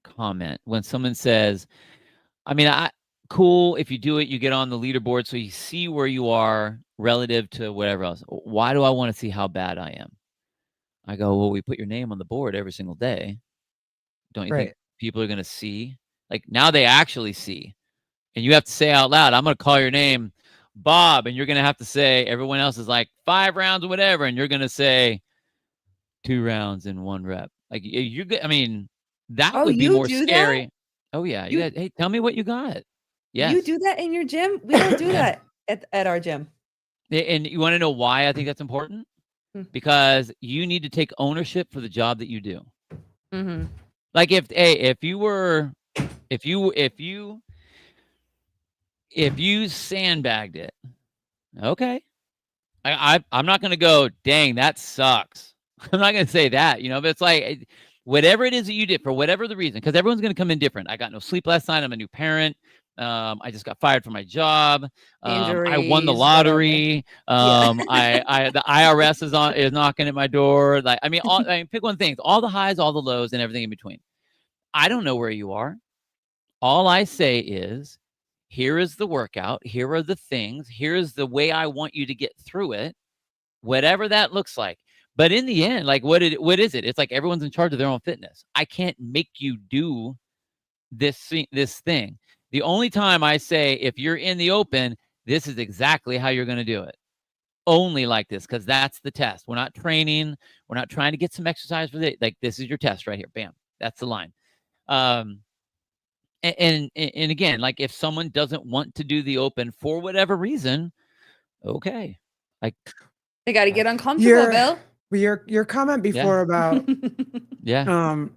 comment when someone says, I mean, cool, if you do it, you get on the leaderboard so you see where you are relative to whatever else. Why do I want to see how bad I am? I go, well, we put your name on the board every single day. Don't you think people are going to see? Like now they actually see. And you have to say out loud, I'm going to call your name Bob, and you're going to have to say, everyone else is like 5 rounds or whatever, and you're going to say 2 rounds in 1 rep. Like I mean, that would be more scary. Oh yeah. Hey, tell me what you got. Yes. You do that in your gym? We don't do that at our gym. And you want to know why I think that's important? Because you need to take ownership for the job that you do. Mm-hmm. Like if you sandbagged it, okay. I'm not gonna go, dang, that sucks. I'm not gonna say that, but it's like whatever it is that you did for whatever the reason, because everyone's gonna come in different. I got no sleep last night. I'm a new parent. I just got fired from my job. I won the lottery. The IRS is knocking at my door. Like, I mean, pick one thing. All the highs, all the lows, and everything in between. I don't know where you are. All I say is, here is the workout. Here are the things. Here's the way I want you to get through it, whatever that looks like. But in the end, like, what is it? It's like everyone's in charge of their own fitness. I can't make you do this thing. The only time I say, if you're in the open, this is exactly how you're going to do it. Only like this, because that's the test. We're not training. We're not trying to get some exercise for it. Like, this is your test right here. Bam. That's the line. And again, like if someone doesn't want to do the open for whatever reason, okay. Like they got to get uncomfortable, Bill. Your comment before about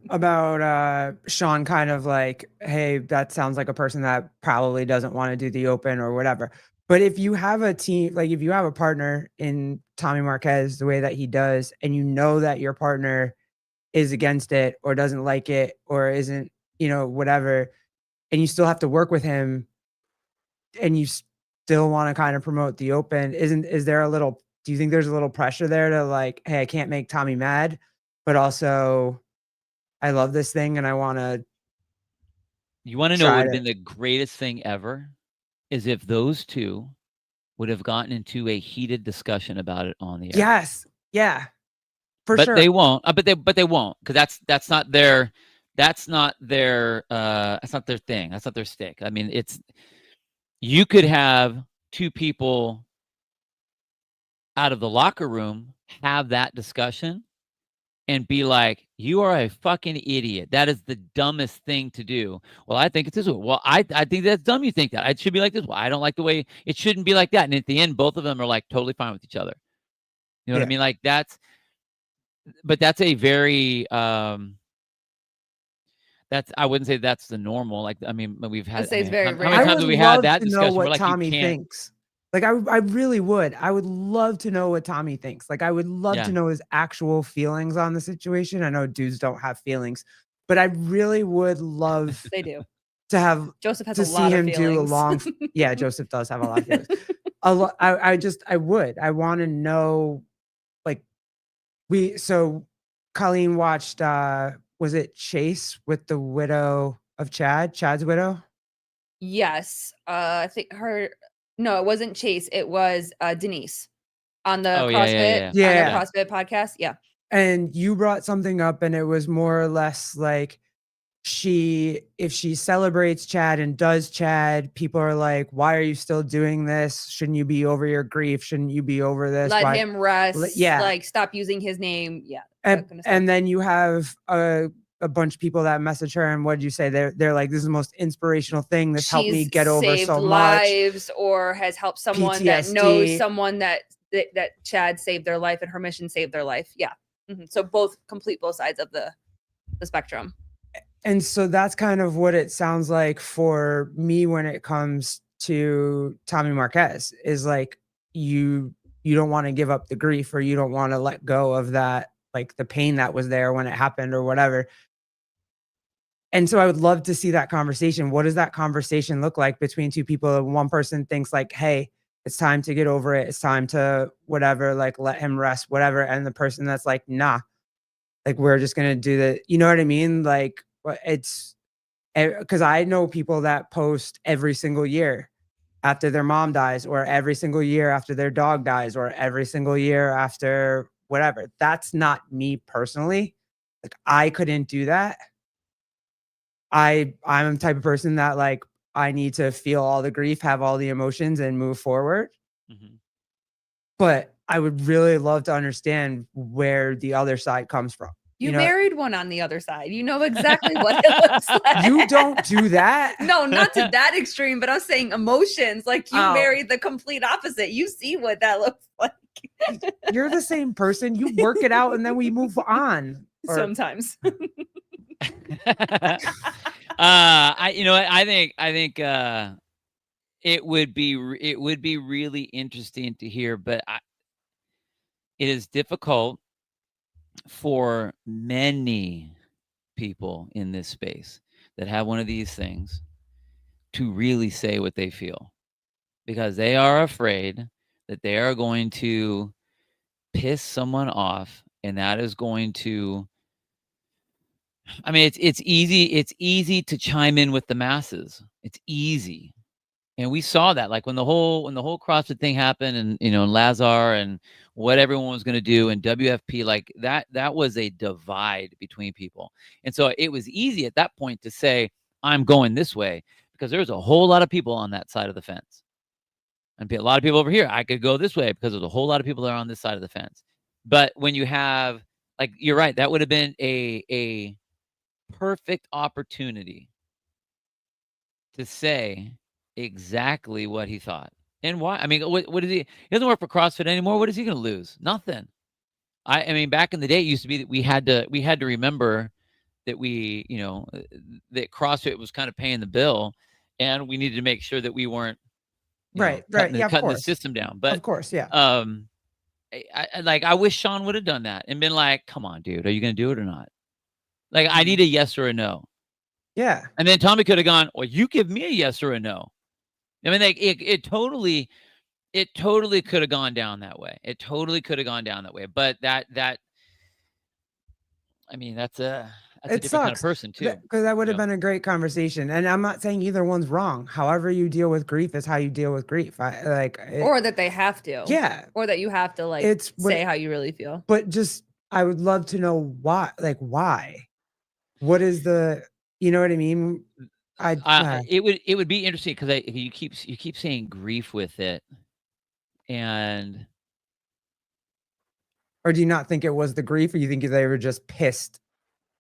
about Sean kind of like, hey, that sounds like a person that probably doesn't want to do the open or whatever. But if you have a team, like if you have a partner in Tommy Marquez the way that he does, and you know that your partner is against it or doesn't like it or isn't, whatever, and you still have to work with him and you still want to kind of promote the open, do you think there's a little pressure there to like, hey, I can't make Tommy mad, but also I love this thing and I want to. You want to know what would have been the greatest thing ever is if those two would have gotten into a heated discussion about it on the air. Yes. Yeah. For but sure. They won't. But they won't, because that's not their thing. That's not their stick. I mean, you could have two people out of the locker room have that discussion and be like, you are a fucking idiot. That is the dumbest thing to do. Well, I think it's this way. Well, I think that's dumb. You think that it should be like this. Well, I don't like the way it shouldn't be like that. And at the end, both of them are like totally fine with each other. You know what I mean? Like that's a very, I wouldn't say that's the normal. Like, I mean, we've had, it's very rare. How many times have we had that discussion? Know what like, Tommy thinks. Like, I really would. I would love to know what Tommy thinks. Like, I would love to know his actual feelings on the situation. I know dudes don't have feelings, but I really would love they do to have Joseph has to a lot see of him feelings. do a long. Yeah, Joseph does have a lot of feelings. I want to know, like, Colleen watched, was it Chase with the widow of Chad's widow? Yes. I think no, it wasn't Chase. It was Denise on the CrossFit, the CrossFit podcast. Yeah. And you brought something up, and it was more or less like if she celebrates Chad and does Chad, people are like, why are you still doing this? Shouldn't you be over your grief? Shouldn't you be over this? Let him rest. Yeah. Like, stop using his name. Yeah. And then you have a bunch of people that message her, and what did you say? They're like, this is the most inspirational thing that's helped me get over so much. Lives, or has helped someone PTSD. That knows someone that Chad saved their life and her mission saved their life. Yeah. Mm-hmm. So both sides of the spectrum. And so that's kind of what it sounds like for me when it comes to Tommy Marquez is like you don't want to give up the grief or you don't want to let go of that, like the pain that was there when it happened or whatever. And so I would love to see that conversation. What does that conversation look like between two people? One person thinks like, hey, it's time to get over it. It's time to whatever, like let him rest, whatever. And the person that's like, nah, like we're just gonna do the, you know what I mean? Like it's because I know people that post every single year after their mom dies, or every single year after their dog dies, or every single year after whatever. That's not me personally. Like I couldn't do that. I'm the type of person that like I need to feel all the grief, have all the emotions, and move forward. Mhm. But I would really love to understand where the other side comes from. You know, married one on the other side. You know exactly what it looks like. you don't do that. No, not to that extreme, but I'm saying emotions. Like you Oh. married the complete opposite. You see what that looks like. You're the same person. You work it out and then we move on. Or- Sometimes. I think it would be really interesting to hear, but it is difficult for many people in this space that have one of these things to really say what they feel, because they are afraid that they are going to piss someone off, and that is going to, I mean, it's easy to chime in with the masses. It's easy. And we saw that, like when the whole CrossFit thing happened, and and Lazar and what everyone was going to do, and WFP, like that was a divide between people. And so it was easy at that point to say, I'm going this way, because there's a whole lot of people on that side of the fence. And a lot of people over here, I could go this way because there's a whole lot of people that are on this side of the fence. But when you have, like, you're right, that would have been a perfect opportunity to say exactly what he thought and why. I mean, what is he doesn't work for CrossFit anymore. What is he going to lose? Nothing. I mean, back in the day, it used to be that we had to remember that that CrossFit was kind of paying the bill, and we needed to make sure that we weren't right. cutting Yeah, of the course. system down. But of course, yeah. I wish Sean would have done that and been like, come on, dude, are you going to do it or not? Like, I need a yes or a no. Yeah. And then Tommy could have gone, well, you give me a yes or a no. I mean, like it totally could have gone down that way. It totally could have gone down that way. But that I mean, that's a different kind of person too. Because that would have been a great conversation. And I'm not saying either one's wrong. However you deal with grief is how you deal with grief. Or that they have to. Yeah. Or that you have to say how you really feel. But just I would love to know why. Like why? What is the, you know what I mean? It would be interesting because you keep saying grief with it, and or do you not think it was the grief, or you think they were just pissed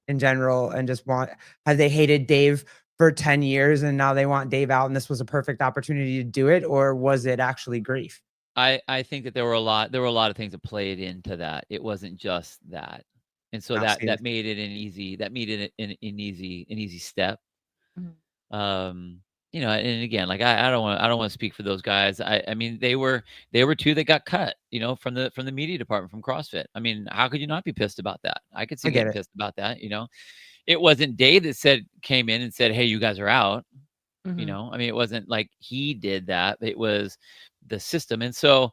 in general and just have they hated Dave for 10 years and now they want Dave out and this was a perfect opportunity to do it, or was it actually grief? I think that there were a lot of things that played into that. It wasn't just that, and so that made it an easy step. Mhm. And again, like I don't want to speak for those guys. I mean, they were two that got cut, from the media department from CrossFit. I mean, how could you not be pissed about that? I could see getting pissed about that. It wasn't Dave that came in and said, hey, you guys are out. Mhm. I mean, it wasn't like he did that. It was the system. And so,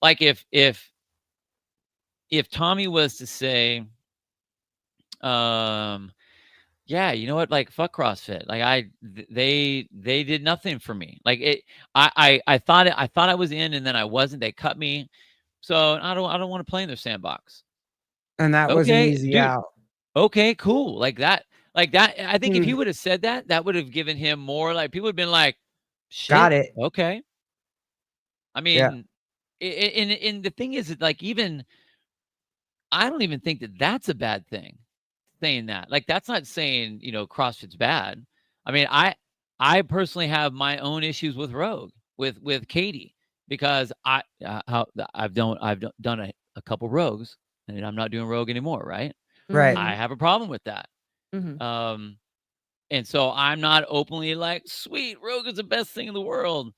like, if Tommy was to say, yeah, you know what? Like, fuck CrossFit. Like they did nothing for me. Like I thought I was in, and then I wasn't. They cut me, so I don't want to play in their sandbox. And that was an easy out. Okay, cool. Like that. I think if he would have said that, that would have given him more. Like people would have been like, shit, got it. Okay. I mean, and the thing is that, like, even I don't even think that that's a bad thing. Saying that, like, that's not saying CrossFit's bad. I mean, I personally have my own issues with Rogue, with Katie, because I've done a couple Rogues, and I'm not doing Rogue anymore, right? Right. I have a problem with that. Mhm. And so I'm not openly like, sweet, Rogue is the best thing in the world.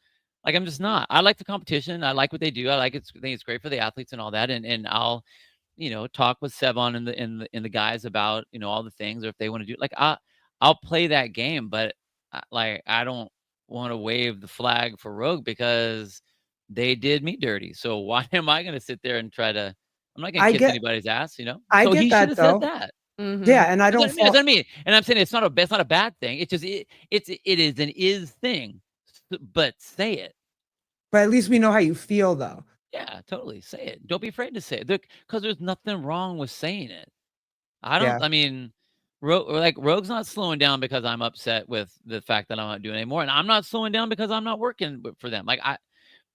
Like, I'm just not. I like the competition. I like what they do. I think it's great for the athletes and all that. And I'll, talk with Sevon and the guys about, all the things, or if they want to do, like, I'll play that game, but I don't want to wave the flag for Rogue because they did me dirty. So why am I going to sit there and try to, I'm not going I to kiss get anybody's ass, I So get he should that have said though. that. Yeah, and I That's don't what I mean. That's fault, what I mean. And I'm saying it's not a bad thing. It's just it is an is thing, but say it. but at least we know how you feel though. Yeah, totally. Say it. Don't be afraid to say it. Because there's nothing wrong with saying it. I Yeah. don't. I mean, Rogue's not slowing down because I'm upset with the fact that I'm not doing it anymore, and I'm not slowing down because I'm not working for them.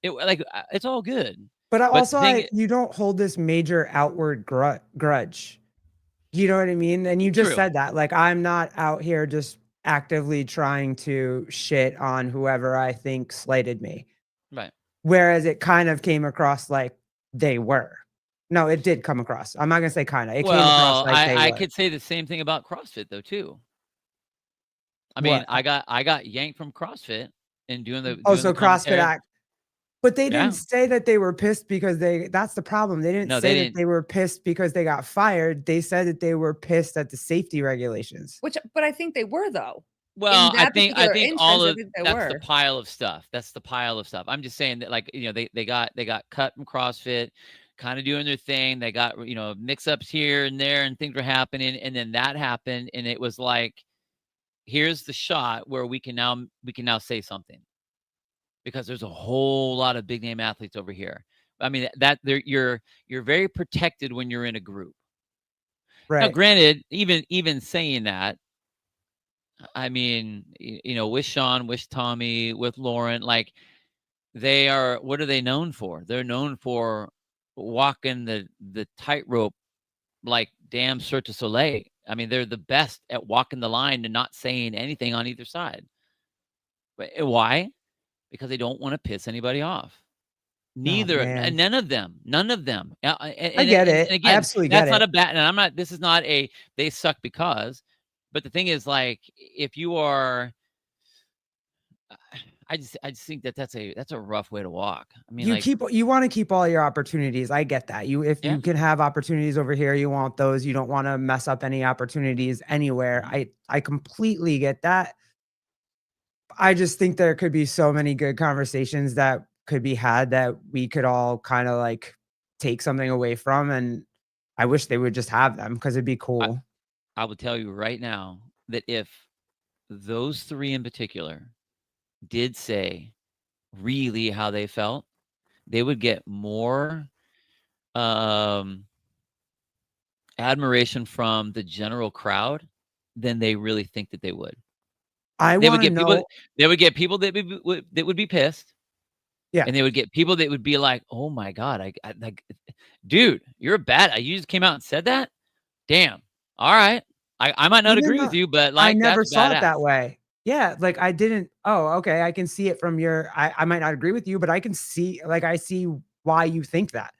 It's all good. But But the thing, you don't hold this major outward grudge. You know what I mean? And you just true. said that. Like, I'm not out here just actively trying to shit on whoever I think slighted me. Right. Whereas it kind of came across like they were. No, it did come across. I'm not gonna say kind of. It came across Well, like they I were. could say the same thing about CrossFit though too. I mean, What? I got yanked from CrossFit and doing Oh, the so CrossFit commentary. Act. But they Yeah. didn't say that they were pissed because that's the problem. They didn't No, say they that didn't. they were pissed because they got fired. They said that they were pissed at the safety regulations. But I think they were though. Well, In that I particular think instance, I think they that's the were. pile of stuff. That's the pile of stuff. I'm just saying that, like, they got cut from CrossFit, kind of doing their thing. They got, mix-ups here and there, and things were happening, and then that happened, and it was like, here's the shot where we can now say something, because there's a whole lot of big name athletes over here. I mean, you're very protected when you're in a group. Now, Right. granted, even saying that, I mean, with Sean, with Tommy, with Lauren, like, what are they known for? They're known for walking the tightrope like damn Cirque du Soleil. I mean, they're the best at walking the line and not saying anything on either side. But why? Because they don't want to piss anybody off. Oh, man. None of them. I get it. And I again, absolutely that's get not it. a bad. And this is not a they suck because. But the thing is, like, if you are, I just think that's a rough way to walk. I mean, like, You want to keep all your opportunities. I get that. If yeah. you can have opportunities over here, you want those. You don't want to mess up any opportunities anywhere. Mhm. I completely get that. I just think there could be so many good conversations that could be had that we could all kind of like take something away from. And I wish they would just have them because it'd be cool. I will tell you right now that if those three in particular did say really how they felt, they would get more admiration from the general crowd than they really think that they would. I They would want to get people. know. They would get people that would be pissed, Yeah. and they would get people that would be like, "Oh my god, I like, dude, you're bad. You just came out and said that. Damn. All right, I might not Even agree though with you, but I like never that's saw it badass." that way. Yeah, like I didn't. Oh, okay. I can see it from I might not agree with you, but I can see, like, I see why you think that.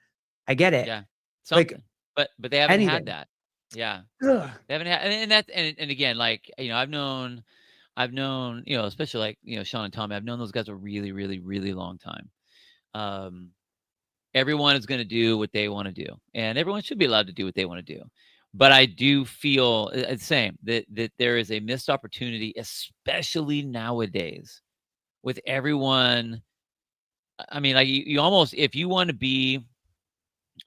I get it. Yeah, Like something. But they haven't had anything. that. Yeah, Ugh. they haven't had, and again, like, I've known, especially like, Sean and Tommy. I've known those guys a really, really, really long time. Everyone is going to do what they want to do, and everyone should be allowed to do what they want to do. But I do feel the same that there is a missed opportunity, especially nowadays, with everyone. I mean, like, you almost, if you want to be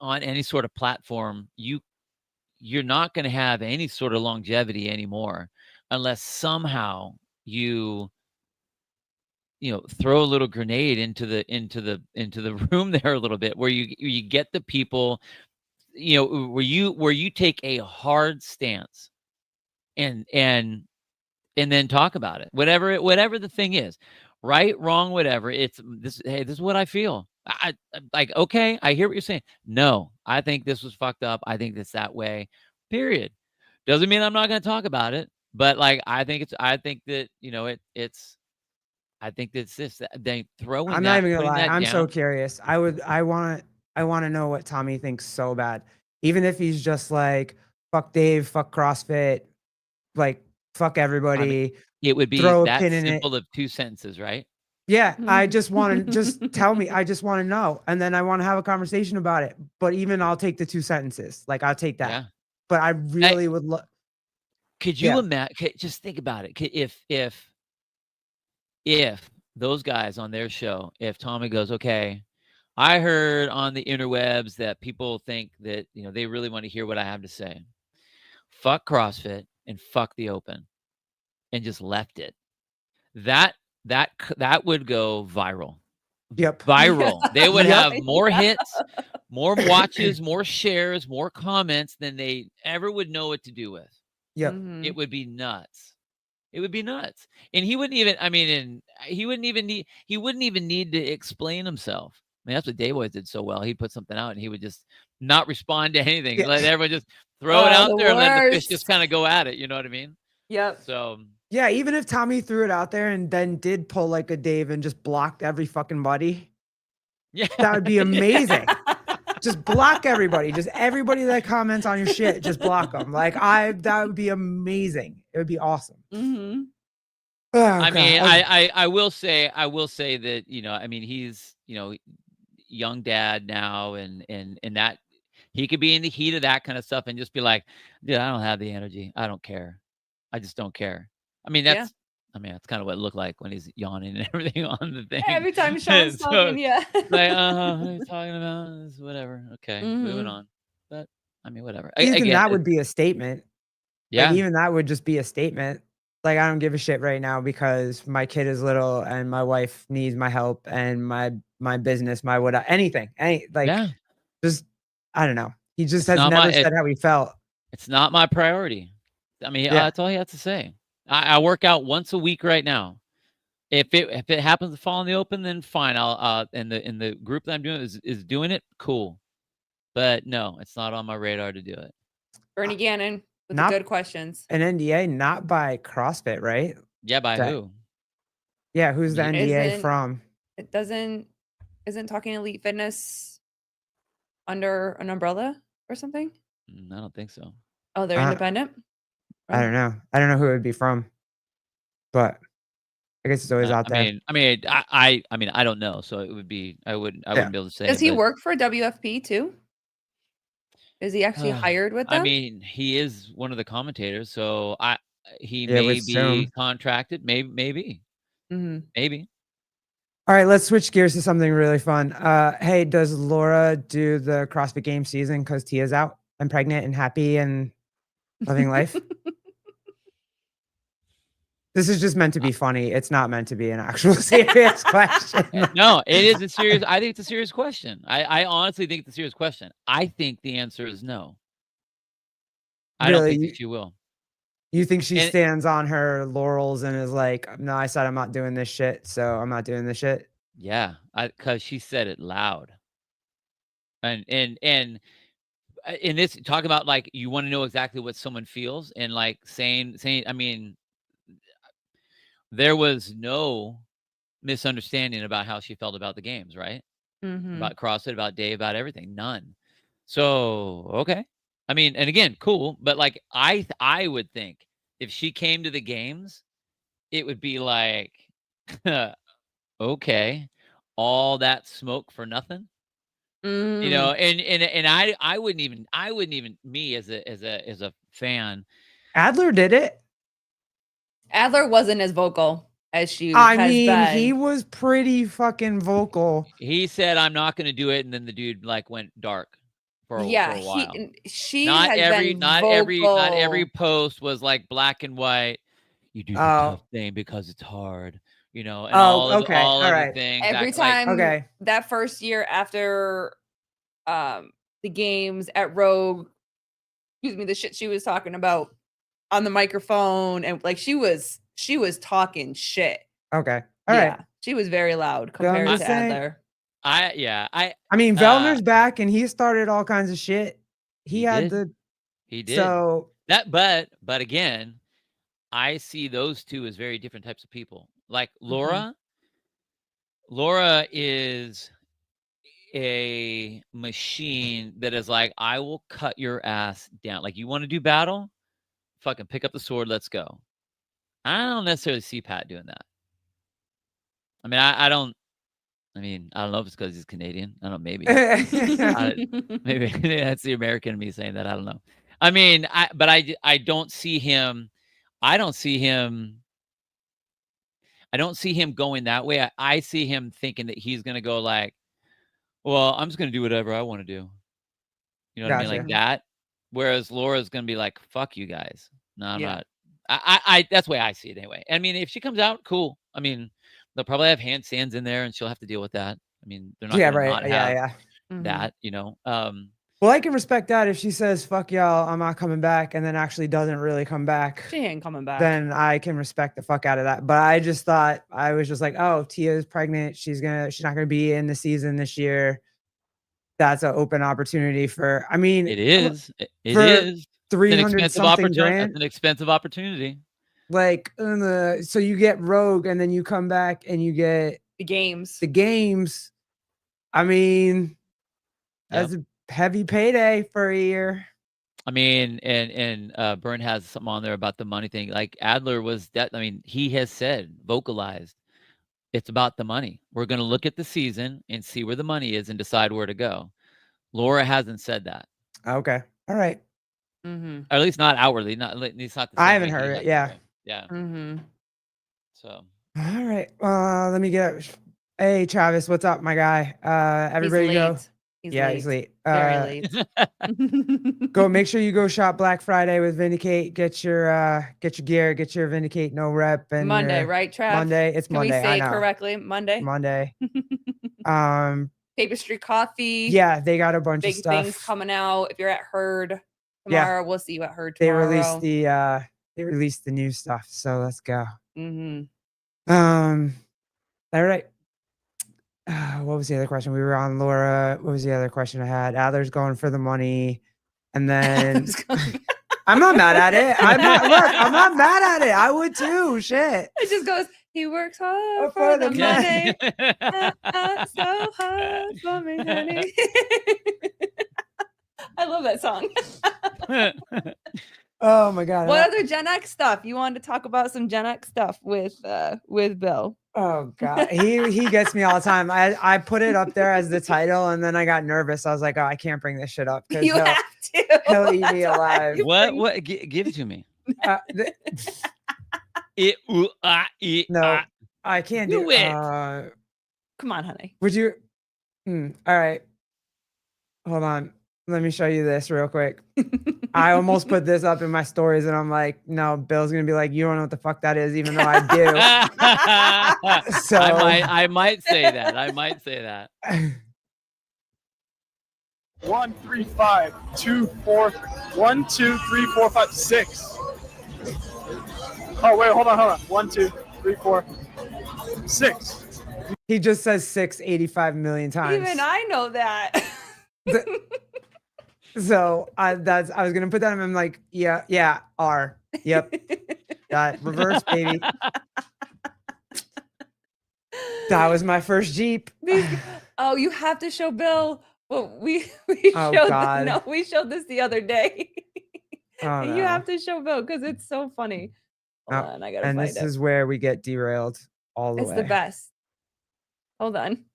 on any sort of platform, you're not going to have any sort of longevity anymore unless somehow you throw a little grenade into the room there a little bit, where you get the people, where you take a hard stance and then talk about it, whatever the thing is, right, wrong, whatever. It's this. Hey, this is what I feel. I like. Okay, I hear what you're saying. No, I think this was fucked up. I think it's that way. Period. Doesn't mean I'm not going to talk about it, but like, I think that I think that's this. They I'm not even gonna putting lie. that I'm so down. curious. I want to know what Tommy thinks so bad. Even if he's just like, fuck Dave, fuck CrossFit, like fuck everybody. It would be Throw a that pin in it. simple of 2 sentences, right? Yeah, I just want to just tell me. I just want to know, and then I want to have a conversation about it. But even I'll take the 2 sentences. Like I'll take that. Yeah. But I really would love. Could you imagine? Just think about it. If those guys on their show, if Tommy goes, okay, I heard on the interwebs that people think that, you know, they really want to hear what I have to say. Fuck CrossFit and fuck the Open, and just left it. That would go viral. Yep. Viral. They would have more Yeah. hits, more watches, more shares, more comments than they ever would know what to do with. Yep. It would be nuts. It would be nuts. And he wouldn't even, I mean, and he wouldn't even need to explain himself. I mean, that's what Dayboy did so well. He'd put something out and he would just not respond to anything. Yeah. Let everyone just throw it out the there and let the fish worst. just kind of go at it. You know what I mean? Yep. So Yeah, even if Tommy threw it out there and then did pull like a Dave and just blocked every fucking buddy, yeah, that would be amazing. Just block everybody. Just everybody that comments on your shit, just block them. Like that would be amazing. It would be awesome. Mm-hmm. Oh, I God. mean, I will say that, you know, I mean, he's, you know, young dad now, and that he could be in the heat of that kind of stuff and just be like, dude, I don't have the energy. I don't care. I just don't care. I mean, that's kind of what it looked like when he's yawning and everything on the thing. Every time Sean's talking, yeah. Like, what are you talking about? It's whatever. Okay, moving on. But I mean, whatever. Even that would be a statement. Yeah. Like, even that would just be a statement. Like, I don't give a shit right now because my kid is little and my wife needs my help and my business, my whatever, anything. Just, I don't know. He just has never said how he felt. It's not my priority. I mean, that's all he has to say. I work out once a week right now. If it happens to fall in the Open, then fine. I'll in the group that I'm doing is doing it. Cool. But no, it's not on my radar to do it. Bernie Gannon with the good questions. An NDA, not by CrossFit, right? Yeah, by who? Yeah, who's the NDA from? It isn't Talking Elite Fitness under an umbrella or something? I don't think so. Oh, they're independent? I don't know. I don't know who it would be from, but I guess it's always out there. I mean, I don't know. So it would be, I wouldn't be able to say. Does he work for WFP too? Is he actually hired with them? I mean, he is one of the commentators, so he may be contracted. Maybe. Maybe. All right, let's switch gears to something really fun. Hey, does Laura do the CrossFit Games season because Tia's out and pregnant and happy and living life? This is just meant to be funny. It's not meant to be an actual serious question. No, it is a serious. I think it's a serious question. I honestly think it's a serious question. I think the answer is no. I don't think that she will. You think she stands on her laurels and is like, no, I said I'm not doing this shit, so I'm not doing this shit? Yeah, because she said it loud. And this, talk about like, you want to know exactly what someone feels, and like saying, I mean, there was no misunderstanding about how she felt about the games, right? About CrossFit, about Dave, about everything. None. So, okay. I mean, and again, cool. But like, I would think if she came to the games, it would be like, okay, all that smoke for nothing. You know, and I wouldn't even me as a fan. Adler did it. Adler wasn't as vocal as she he was pretty fucking vocal. He said, I'm not going to do it. And then the dude like went dark for a while. Not every post was like black and white. You do the tough thing because it's hard, you know, and all of the things. Every time that first year after the games at Rogue, the shit she was talking about on the microphone, and like she was talking shit. Okay. All right. She was very loud compared to Adler. I mean, Vellner's back and he started all kinds of shit. He did. So but again, I see those two as very different types of people. Like Laura is a machine that is like, I will cut your ass down. Like, you want to do battle? Fucking pick up the sword. Let's go. I don't necessarily see Pat doing that. I mean, I don't. I mean, I don't know if it's because he's Canadian. I don't know. Maybe. Maybe that's the American in me saying that. I don't know. I mean, I don't see him. I don't see him going that way. I see him thinking that he's gonna go like, well, I'm just gonna do whatever I want to do. You know what I mean? Like Gotcha. that. Whereas Laura's gonna be like, fuck you guys. No, I'm Yeah. not. I that's the way I see it anyway. I mean, if she comes out, cool. I mean, they'll probably have handstands in there and she'll have to deal with that. I mean, they're not Yeah, gonna right. not Yeah, have yeah. that, you know. Well, I can respect that if she says, fuck y'all, I'm not coming back, and then actually doesn't really come back. She ain't coming back. Then I can respect the fuck out of that. But I just thought, I was just like, oh, Tia's pregnant. She's not gonna be in the season this year. That's an open opportunity for, I mean, it is. It for is. It's an 300 expensive something opportunity. grand. It's an expensive opportunity. Like, so you get Rogue and then you come back and you get the games. the games. I mean, that's a heavy payday for a year. I mean, and Byrne has something on there about the money thing. Like Adler was that. I mean, he has said, vocalized, it's about the money. We're going to look at the season and see where the money is and decide where to go. Laura hasn't said that. Okay. All right. Mm-hmm. Or at least not outwardly. Not at least not the I same haven't way he heard it. has Yeah. right? Yeah. Mm-hmm. So. All right. Let me get. Hey, Travis, what's up, my guy? Everybody He's go. late. He's Yeah, late. he's late. Very late. Go. Make sure you go shop Black Friday with Vindicate. Get your gear. Get your Vindicate no rep and Monday, your- right, Trav? Monday. It's Can Monday. we say I it know. correctly? Monday. Monday. Tapestry Coffee. Yeah, they got a bunch Big of stuff. things coming out. If you're at Herd Yeah. tomorrow, we'll see you at Herd They tomorrow. released the new stuff. So let's go. Mm-hmm. All right. What was the other question? We were on Laura. What was the other question I had? Adler's going for the money. And then I'm not mad at it. I'm not mad at it. I would too. Shit. It just goes, he works hard For for the the money. money. So hard for me, honey. I love that song. Oh my God. What other Gen X stuff? You wanted to talk about some Gen X stuff with Bill. Oh God. He gets me all the time. I put it up there as the title and then I got nervous. I was like, oh, I can't bring this shit up. You have to. He'll eat That's me why alive. you What? bring- What? Give it to me. No, I can't do Do it. Come on, honey. Would you? All right. Hold on. Let me show you this real quick. I almost put this up in my stories and I'm like, no, Bill's going to be like, you don't know what the fuck that is, even though I do. So I might say that. I might say that. 1, 3, 5, 2, 4, 1, 2, 3, 4, 5, 6. Oh wait, hold on. 1, 2, 3, 4, 6. He just says 685 million times. Even I know that. So I was gonna put that in. I'm like, yeah, R. Yep. Reverse, baby. That was my first Jeep. Oh, you have to show Bill. Well, we Oh, showed God. no, we showed this the other day. Oh, You no. have to show Bill because it's so funny. Hold Oh, on, I gotta and find this it. is where we get derailed all the It's way. the best. Hold on.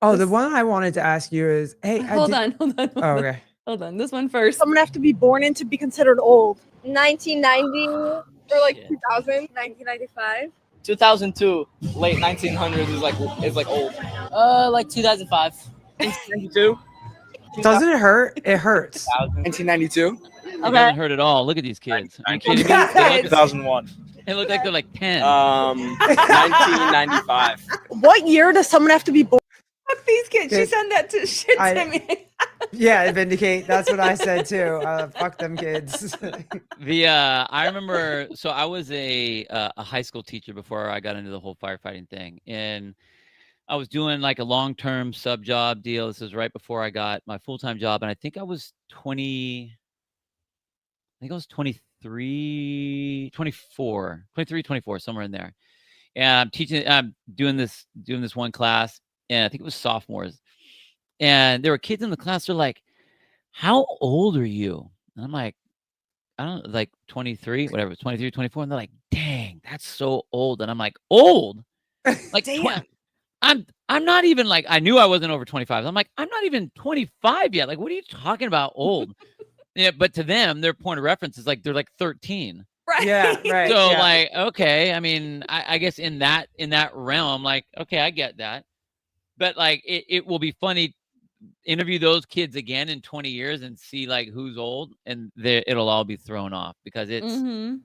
Oh, the This- one I wanted to ask you is, hey, Hold on. Oh, okay. Hold on. This one first. Someone have to be born in to be considered old. 1990 or like Shit. 2000, 1995. 2002, late 1900s is like old. Like 2005. 1992. Doesn't it hurt? It hurts. 1992. It doesn't hurt at all. Look at these kids. Are you kidding me? Yeah. 2001. They look like they're like 10. 1995. What year does someone have to be born? Fuck these kids. She Kids. sent that to shit I- to me. Yeah, Vindicate. That's what I said too. Fuck them kids. I remember. So I was a high school teacher before I got into the whole firefighting thing, and I was doing like a long-term sub job deal. This is right before I got my full-time job, and I think I was 23, 24, somewhere in there. And I'm teaching. I'm doing this one class, and I think it was sophomores. And there were kids in the class. They're like, "How old are you?" And I'm like, I don't like 23, whatever, 23, 24. And they're like, dang, that's so old. And I'm like, old? Like, Damn. I'm not even like, I knew I wasn't over 25. I'm like, I'm not even 25 yet. Like, what are you talking about old? Yeah, but to them, their point of reference is like, they're like 13. Right. Yeah, right. So yeah. like, okay, I mean, I guess in that realm, like, okay, I get that. But like, it will be funny interview those kids again in 20 years and see like who's old, and it'll all be thrown off because it's Mhm.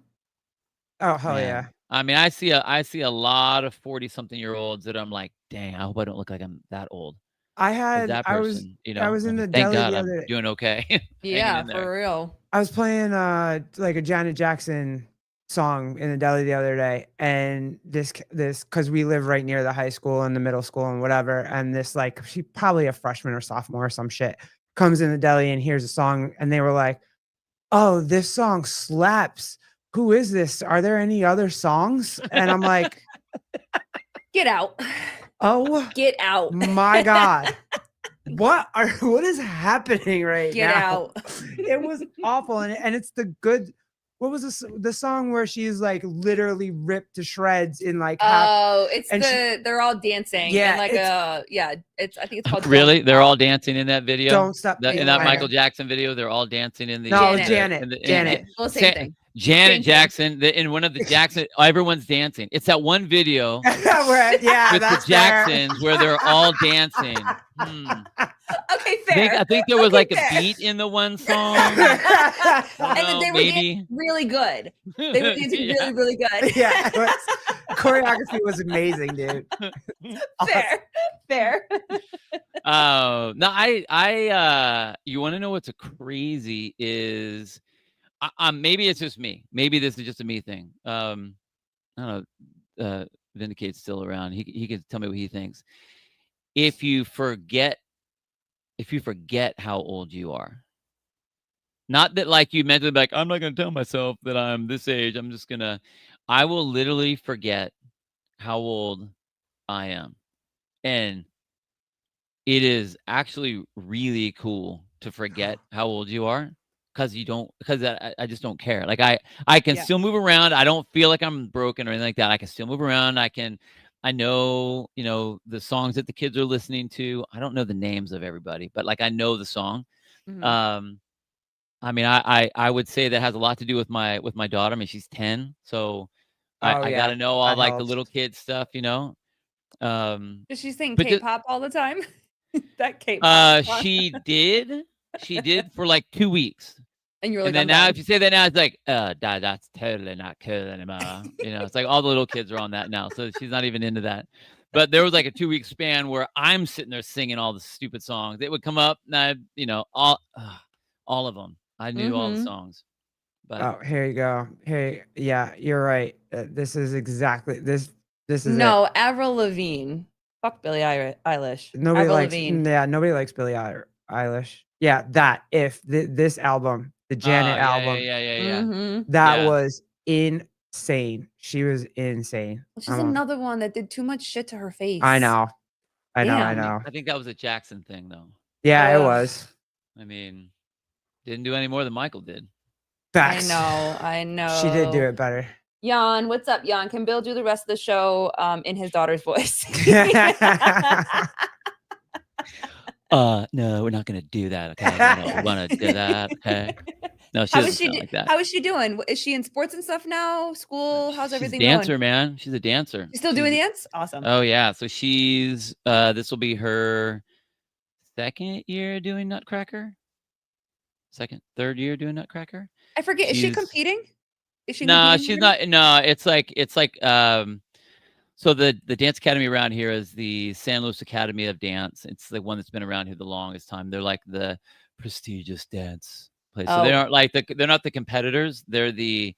Oh hell man. yeah. I mean, I see a lot of 40-something-year-olds that I'm like, dang, I hope I don't look like I'm that old as that I was person. You I know, was I in mean, the thank deli God the I'm other day. doing okay. Hanging Yeah, in there. for real. I was playing like a Janet Jackson song in the deli the other day, and this because we live right near the high school and the middle school and whatever, and this like she probably a freshman or sophomore or some shit comes in the deli and hears a song, and they were like, "Oh, this song slaps. Who is this? Are there any other songs?" And I'm like, Get out. "Oh Get out. my god." What is happening right Get now? out. It was awful, and it's the good. What was the song where she's like literally ripped to shreds in like half? Oh, it's and they're all dancing. Yeah, And like it's- I think it's called Really? Don't They're all Stop. dancing in that video? Don't stop. In that I Michael know. Jackson video, they're all dancing in the No, Janet. Janet. Well, same thing. Janet Same thing. Jackson, in one of the Jackson, everyone's dancing. It's that one video Where, yeah, with the that's fair. Jacksons where they're all dancing. Okay, fair. I think there was Okay, like fair. a beat in the one song. And then know, they were maybe. dancing really good. They were dancing Yeah. really, really good. Yeah, it was, choreography was amazing, dude. Fair. Fair. No, I you want to know what's crazy is, maybe it's just me. Maybe this is just a me thing. I don't know. Vindicate's still around. He can tell me what he thinks. If you forget how old you are, not that like you mentally be like, I'm not gonna tell myself that I'm this age. I will literally forget how old I am, and it is actually really cool to forget how old you are because I just don't care. Like I can Yeah. still move around. I don't feel like I'm broken or anything like that. I can still move around. I know, the songs that the kids are listening to. I don't know the names of everybody, but like I know the song. Mhm. I mean, I would say that has a lot to do with my daughter. I mean, she's 10, so Oh, I yeah, got to know all that like the helps. little kid stuff, Does she sing but K-pop all the time? That K-pop song. she did for like 2 weeks. And you're And like, then I'm now, done. if you say that now, it's like, that's totally not cool anymore. It's like all the little kids are on that now, so she's not even into that. But there was like a 2-week span where I'm sitting there singing all the stupid songs. It would come up, and all of them. I knew all the Mhm. songs. But Oh, here you go. Hey, yeah, you're right. This is exactly this. This is it. No, Avril Lavigne. Fuck Billie Eilish. Nobody Avril likes. Lavigne. Yeah, nobody likes Billie Eilish. Yeah, this album, the Janet album, yeah. Mhm. that Yeah. was insane. She was insane. Well, she's another one that did too much shit to her face. I know. I Damn. know. I think that was a Jackson thing, though. Yeah, it Ugh. was. I mean, didn't do any more than Michael did. Facts. I know. She did do it better. Jan, what's up, Jan? Can Bill do the rest of the show in his daughter's voice? No, we're not gonna do that. Okay, I don't want to do that. Okay. No, she How doesn't is she? sound like that. How is she doing? Is she in sports and stuff now? School? How's She's a everything dancer, going? man. She's a dancer. She's still doing dance? Awesome. Oh yeah. So she's this will be her second year doing Nutcracker. Third year doing Nutcracker. I forget. Is she She's- competing? Is she? No, competing she's already? not. No, it's like so the dance academy around here is the San Luis Academy of Dance. It's the one that's been around here the longest time. They're like the prestigious dance place. So they Oh. aren't like they're not the competitors. They're the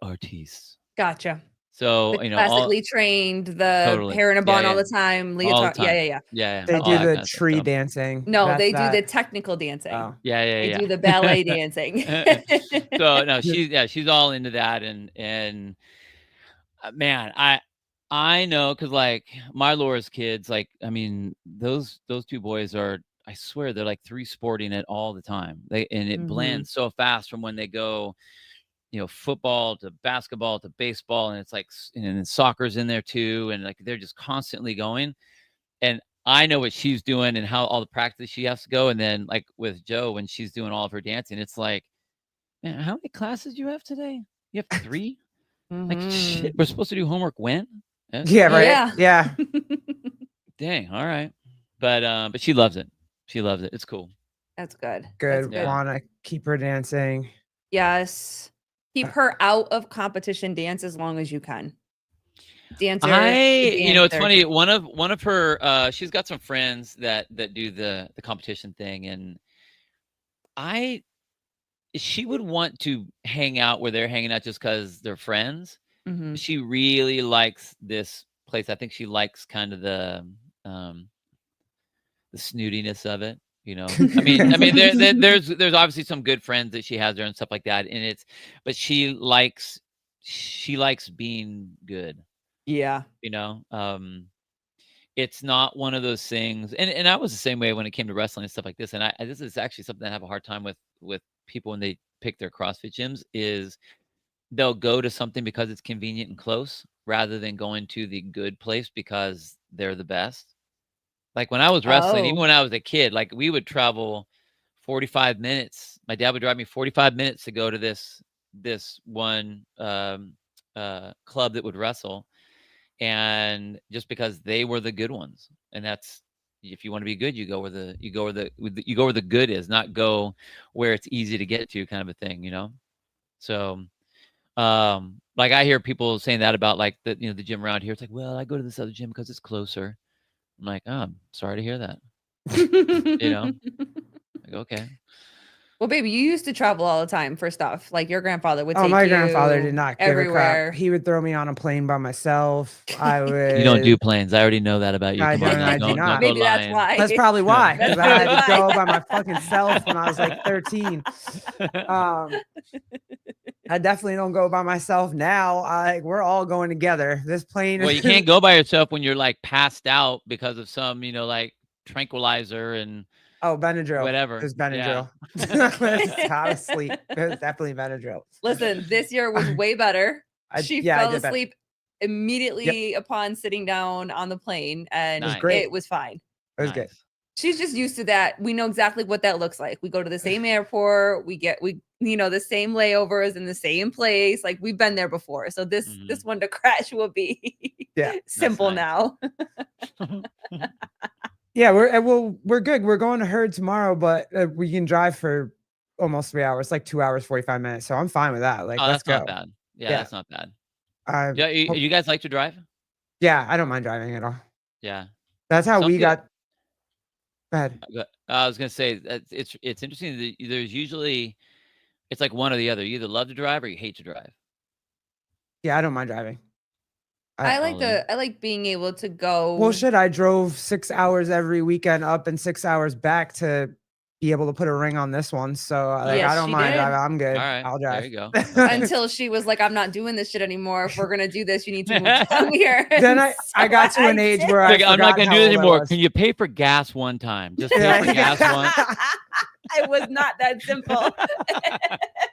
artistes. Gotcha. So The classically trained, the Totally. hair in a Yeah, bun yeah. all the time, All the leotard. time. Yeah. Yeah. They all do that the kind of stuff. tree dancing. No, That's they do the that. technical dancing. Oh. Yeah. They do the ballet dancing. So no, she's all into that, and man, I know because like my Laura's kids, like I mean those two boys are I swear they're like 3 sporting it all the time. And it blends so fast from when they go, football to basketball to baseball, and it's like, and then soccer's in there too, and like they're just constantly going. And I know what she's doing and how all the practice she has to go. And then like with Joe, when she's doing all of her dancing, it's like, man, how many classes do you have today? You have 3? Like, shit, we're supposed to do homework when? Yeah, right. Yeah. Dang. All right. But she loves it. She loves it. It's cool. That's good. Good. Yeah. Want to keep her dancing. Yes. Keep her out of competition dance as long as you can. Dancer. It's funny. One of her, she's got some friends that do the competition thing, and she would want to hang out where they're hanging out just because they're friends. She really likes this place. I think she likes kind of the snootiness of it. I mean, there's obviously some good friends that she has there and stuff like that. And but she likes being good. Yeah. It's not one of those things. And I was the same way when it came to wrestling and stuff like this. And this is actually something I have a hard time with people when they pick their CrossFit gyms, is they'll go to something because it's convenient and close rather than going to the good place because they're the best. Like when I was wrestling, even when I was a kid, like we would travel 45 minutes. My dad would drive me 45 minutes to go to this one club that would wrestle, and just because they were the good ones. And that's, if you want to be good, you go where the good is, not go where it's easy to get to, kind of a thing, So, like I hear people saying that about like the gym around here. It's like, well, I go to this other gym because it's closer. I'm like, oh, I'm sorry to hear that. Like, okay. Well, baby, you used to travel all the time for stuff. Like your grandfather would take my you grandfather did not give everywhere. a crap. He would throw me on a plane by myself. I would. You don't do planes. I already know that about you. I Come on, don't, I do don't not. go Maybe that's lying. why. That's probably why. Because I had to That's go why. by my fucking self when I was like 13. I definitely don't go by myself now. We're all going together. This plane. Well, you can't go by yourself when you're like passed out because of some, like tranquilizer and Benadryl. whatever. It was Benadryl. Yeah. I was asleep. It was definitely Benadryl. Listen, this year was way better. She I fell did better. asleep immediately upon sitting down on the plane, and Nice. it was fine. It was good. She's just used to that. We know exactly what that looks like. We go to the same airport. We the same layovers in the same place. Like we've been there before. So this one to crash will be simple now. Yeah, we're good. We're going to Herd tomorrow, but we can drive for almost 3 hours, like 2 hours, 45 minutes. So I'm fine with that. Like, let's that's go. not bad. Yeah, that's not bad. Yeah, you guys like to drive? Yeah, I don't mind driving at all. Yeah. That's how we got. Go ahead. I was gonna say it's interesting that there's usually, it's like one or the other. You either love to drive or you hate to drive. Yeah, I don't mind driving. I like being able to go. Well, shit, I drove 6 hours every weekend up and 6 hours back to be able to put a ring on this one. So Yes, I don't she mind did. driving. I'm good. All right, I'll drive. there you go. Until she was like, I'm not doing this shit anymore. If we're gonna do this, you need to move down here. Then I got to an age where I'm not gonna do this anymore. Was. Can you pay for gas one time? Just pay for gas once. It was not that simple.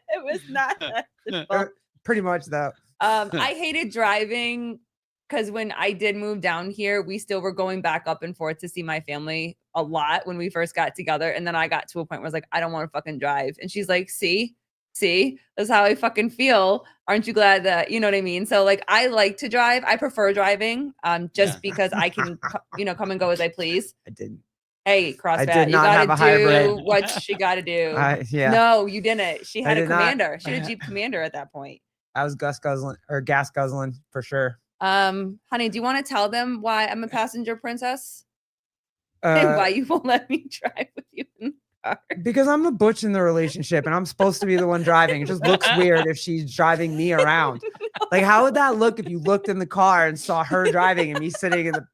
It was not that simple. Pretty much though. I hated driving because when I did move down here, we still were going back up and forth to see my family a lot when we first got together. And then I got to a point where I was like, I don't want to fucking drive. And she's like, see, that's how I fucking feel. Aren't you glad that, you know what I mean? So like, I like to drive. I prefer driving because I can, come and go as I please. I didn't. Hey, CrossFit, did you not have gotta a do hybrid. what she gotta do. Yeah. No, you didn't. She had I a did not. Commander. She had a Jeep Commander at that point. I was gas guzzling for sure. Honey, do you want to tell them why I'm a passenger princess? And why you won't let me drive with you in the car? Because I'm the butch in the relationship and I'm supposed to be the one driving. It just looks weird if she's driving me around. Like, how would that look if you looked in the car and saw her driving and me sitting in the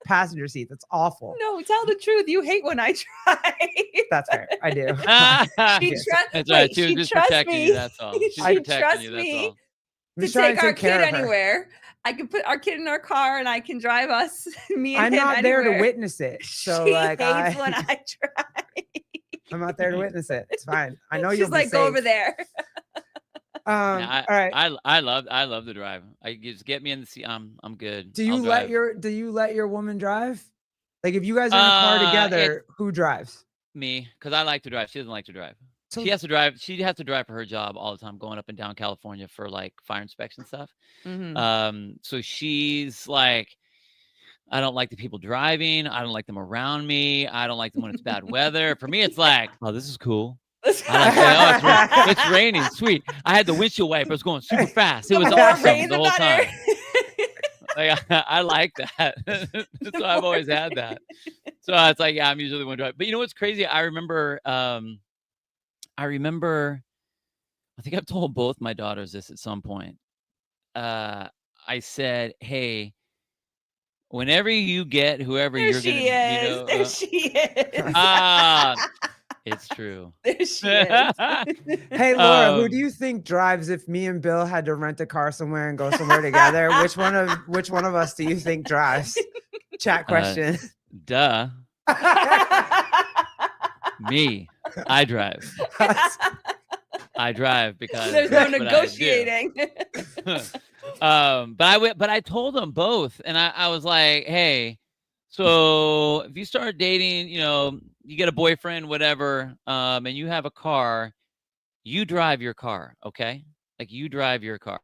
passenger seat? That's awful. No, tell the truth. You hate when I drive. That's fair. I do. That's right. She was just protecting you. That's all. She's She protecting trusts you. That's me all. to take our kid anywhere. I can put our kid in our car and I can drive us. Me and I'm him not there to anywhere. witness it. So She like hates when I drive. I'm not there to witness it. It's fine. I know She's you'll be like, go over safe. there. Yeah, All right. I love the drive. I just get me in the seat. I'm good. Do you I'll let drive. your woman drive? Like if you guys are in a car together, who drives? Me, because I like to drive. She doesn't like to drive. So She has to drive. She has to drive for her job all the time, going up and down California for like fire inspection stuff. So she's like, I don't like the people driving. I don't like them around me. I don't like them when it's bad weather. For me, it's like, oh, this is cool. I like saying, oh, it's raining. Sweet. I had the windshield wipers going super fast. It was awesome the whole time. Like, I like that. So I've always had that. So it's like, yeah, I'm usually the one driving. But you know what's crazy? I remember, I think I've told both my daughters this at some point. I said, hey, whenever you get whoever There you're she gonna, is. you know, There she is. it's true. There she is. Hey Laura, who do you think drives if me and Bill had to rent a car somewhere and go somewhere together? Which one of us do you think drives? Chat question. Duh. Me. I drive. I drive because there's no that's what I do. negotiating. But I told them both, and I was like, hey, so if you start dating, you know, you get a boyfriend, whatever, and you have a car, you drive your car, okay? Like you drive your car.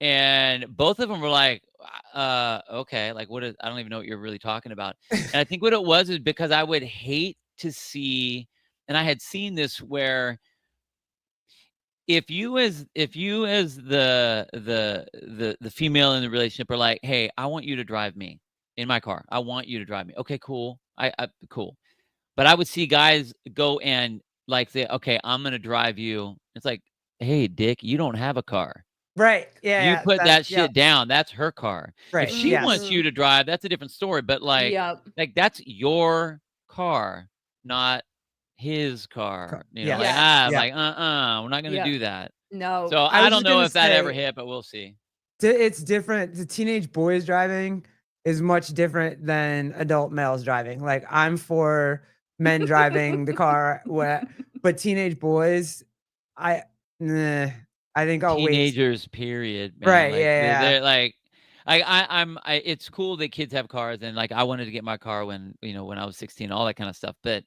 And both of them were like, okay, like what is, I don't even know what you're really talking about. And I think what it was is because I would hate to see, and I had seen this where if you as the female in the relationship are like, hey, I want you to drive me in my car. I want you to drive me. Okay, cool. I cool. But I would see guys go and like say, okay, I'm gonna drive you. It's like, hey, dick, you don't have a car. Right. Yeah. You put that shit down. That's her car. Right. If she wants you to drive, that's a different story. But like, like that's your car, not his car. You know, like, we're not gonna do that. No. So I don't know if that ever hit, but we'll see. It's different. The teenage boys driving is much different than adult males driving. Like I'm for men driving the car, but teenage boys, I think I'll teenagers, wait. period. Man. Right. Like, Yeah. They're like, it's cool that kids have cars, and like I wanted to get my car when I was 16, all that kind of stuff. But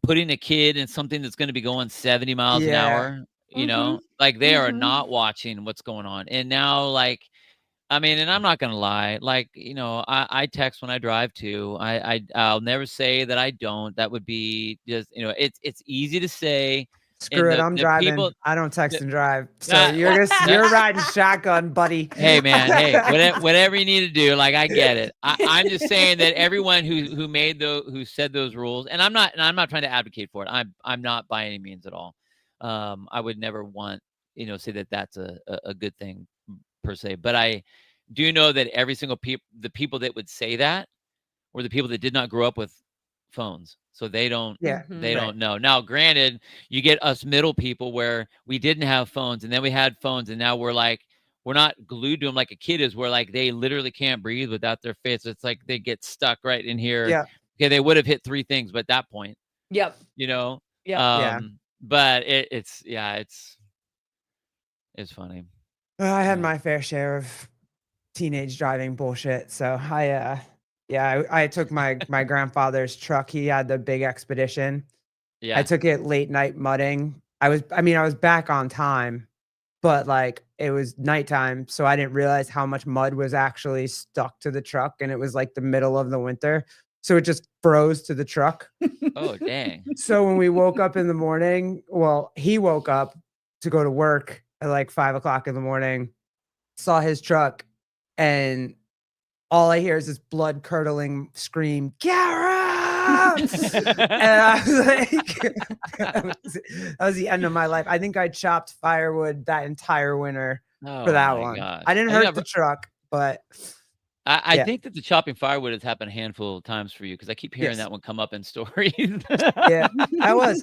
putting a kid in something that's going to be going 70 miles an hour, you know, like they are not watching what's going on. And now, like, I mean, and I'm not going to lie, like, I text when I drive too. I'll never say that I don't. That would be just, it's easy to say. Screw it. I'm driving. I don't text and drive. So you're riding shotgun, buddy. Hey man, hey, whatever you need to do. Like I get it. I'm just saying that everyone who said those rules, and I'm not trying to advocate for it. I'm not by any means at all. I would never want say that that's a good thing per se. But I do know that every single the people that would say that were the people that did not grow up with phones. So they don't don't know. Now, granted, you get us middle people where we didn't have phones and then we had phones and now we're not glued to them like a kid is, where like they literally can't breathe without their face. It's like they get stuck right in here. Yeah. Okay, they would have hit 3 things, but at that point. Yep. But it's funny. I had my fair share of teenage driving bullshit. So I took my grandfather's truck. He had the big expedition. Yeah. I took it late night mudding. I was back on time, but like it was nighttime. So I didn't realize how much mud was actually stuck to the truck. And it was like the middle of the winter. So it just froze to the truck. Oh, dang. So when we woke up in the morning, well, he woke up to go to work at like 5 o'clock in the morning, saw his truck, and all I hear is this blood curdling scream, Garrett! And I was like, that was the end of my life. I think I chopped firewood that entire winter for that one. Gosh. I didn't hurt the truck, but I Yeah. think that the chopping firewood has happened a handful of times for you because I keep hearing Yes. that one come up in stories. Yeah, I was.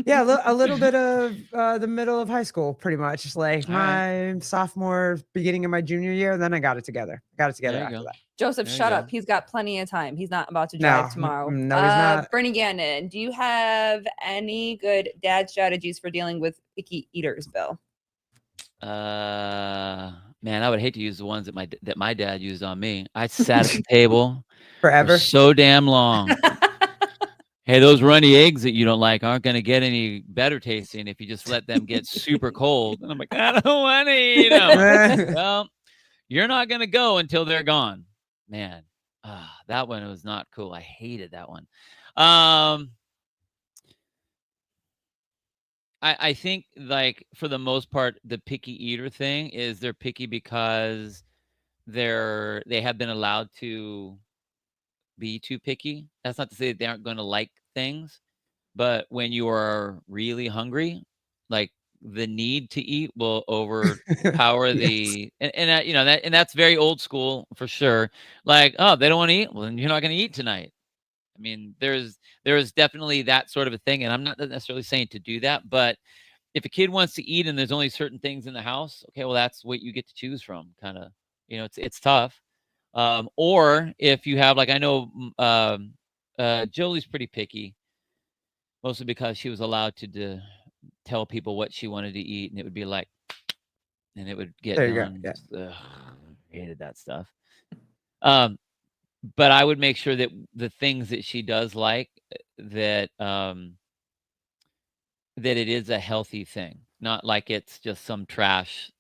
Yeah, a little bit of the middle of high school, pretty much. Just like All right. my sophomore, beginning of my junior year. Then I got it together. Got it together There you after go. that. Joseph, There you shut go. up. He's got plenty of time. He's not about to No, drive tomorrow. no, he's not. Bernie Gannon, do you have any good dad strategies for dealing with picky eaters, Bill? Man, I would hate to use the ones that my dad used on me. I sat at the table for Forever. so damn long. Hey, those runny eggs that you don't like aren't going to get any better tasting if you just let them get super cold. And I'm like, I don't want to eat them. Well, you're not going to go until they're gone. Man, that one was not cool. I hated that one. I think, like, for the most part, the picky eater thing is they're picky because they have been allowed to be too picky. That's not to say that they aren't going to like things, but when you are really hungry, like, the need to eat will overpower Yes. and that's very old school for sure. Like, oh, they don't want to eat, well, then you're not going to eat tonight. I mean, there is definitely that sort of a thing, and I'm not necessarily saying to do that, but if a kid wants to eat and there's only certain things in the house, okay, well, that's what you get to choose from, kind of. It's tough. Or if you have, like, I know Jolie's pretty picky, mostly because she was allowed to tell people what she wanted to eat, and it would be like, and it would get There you go. done. Yeah. Ugh, hated that stuff. But I would make sure that the things that she does like, that that it is a healthy thing, not like it's just some trash,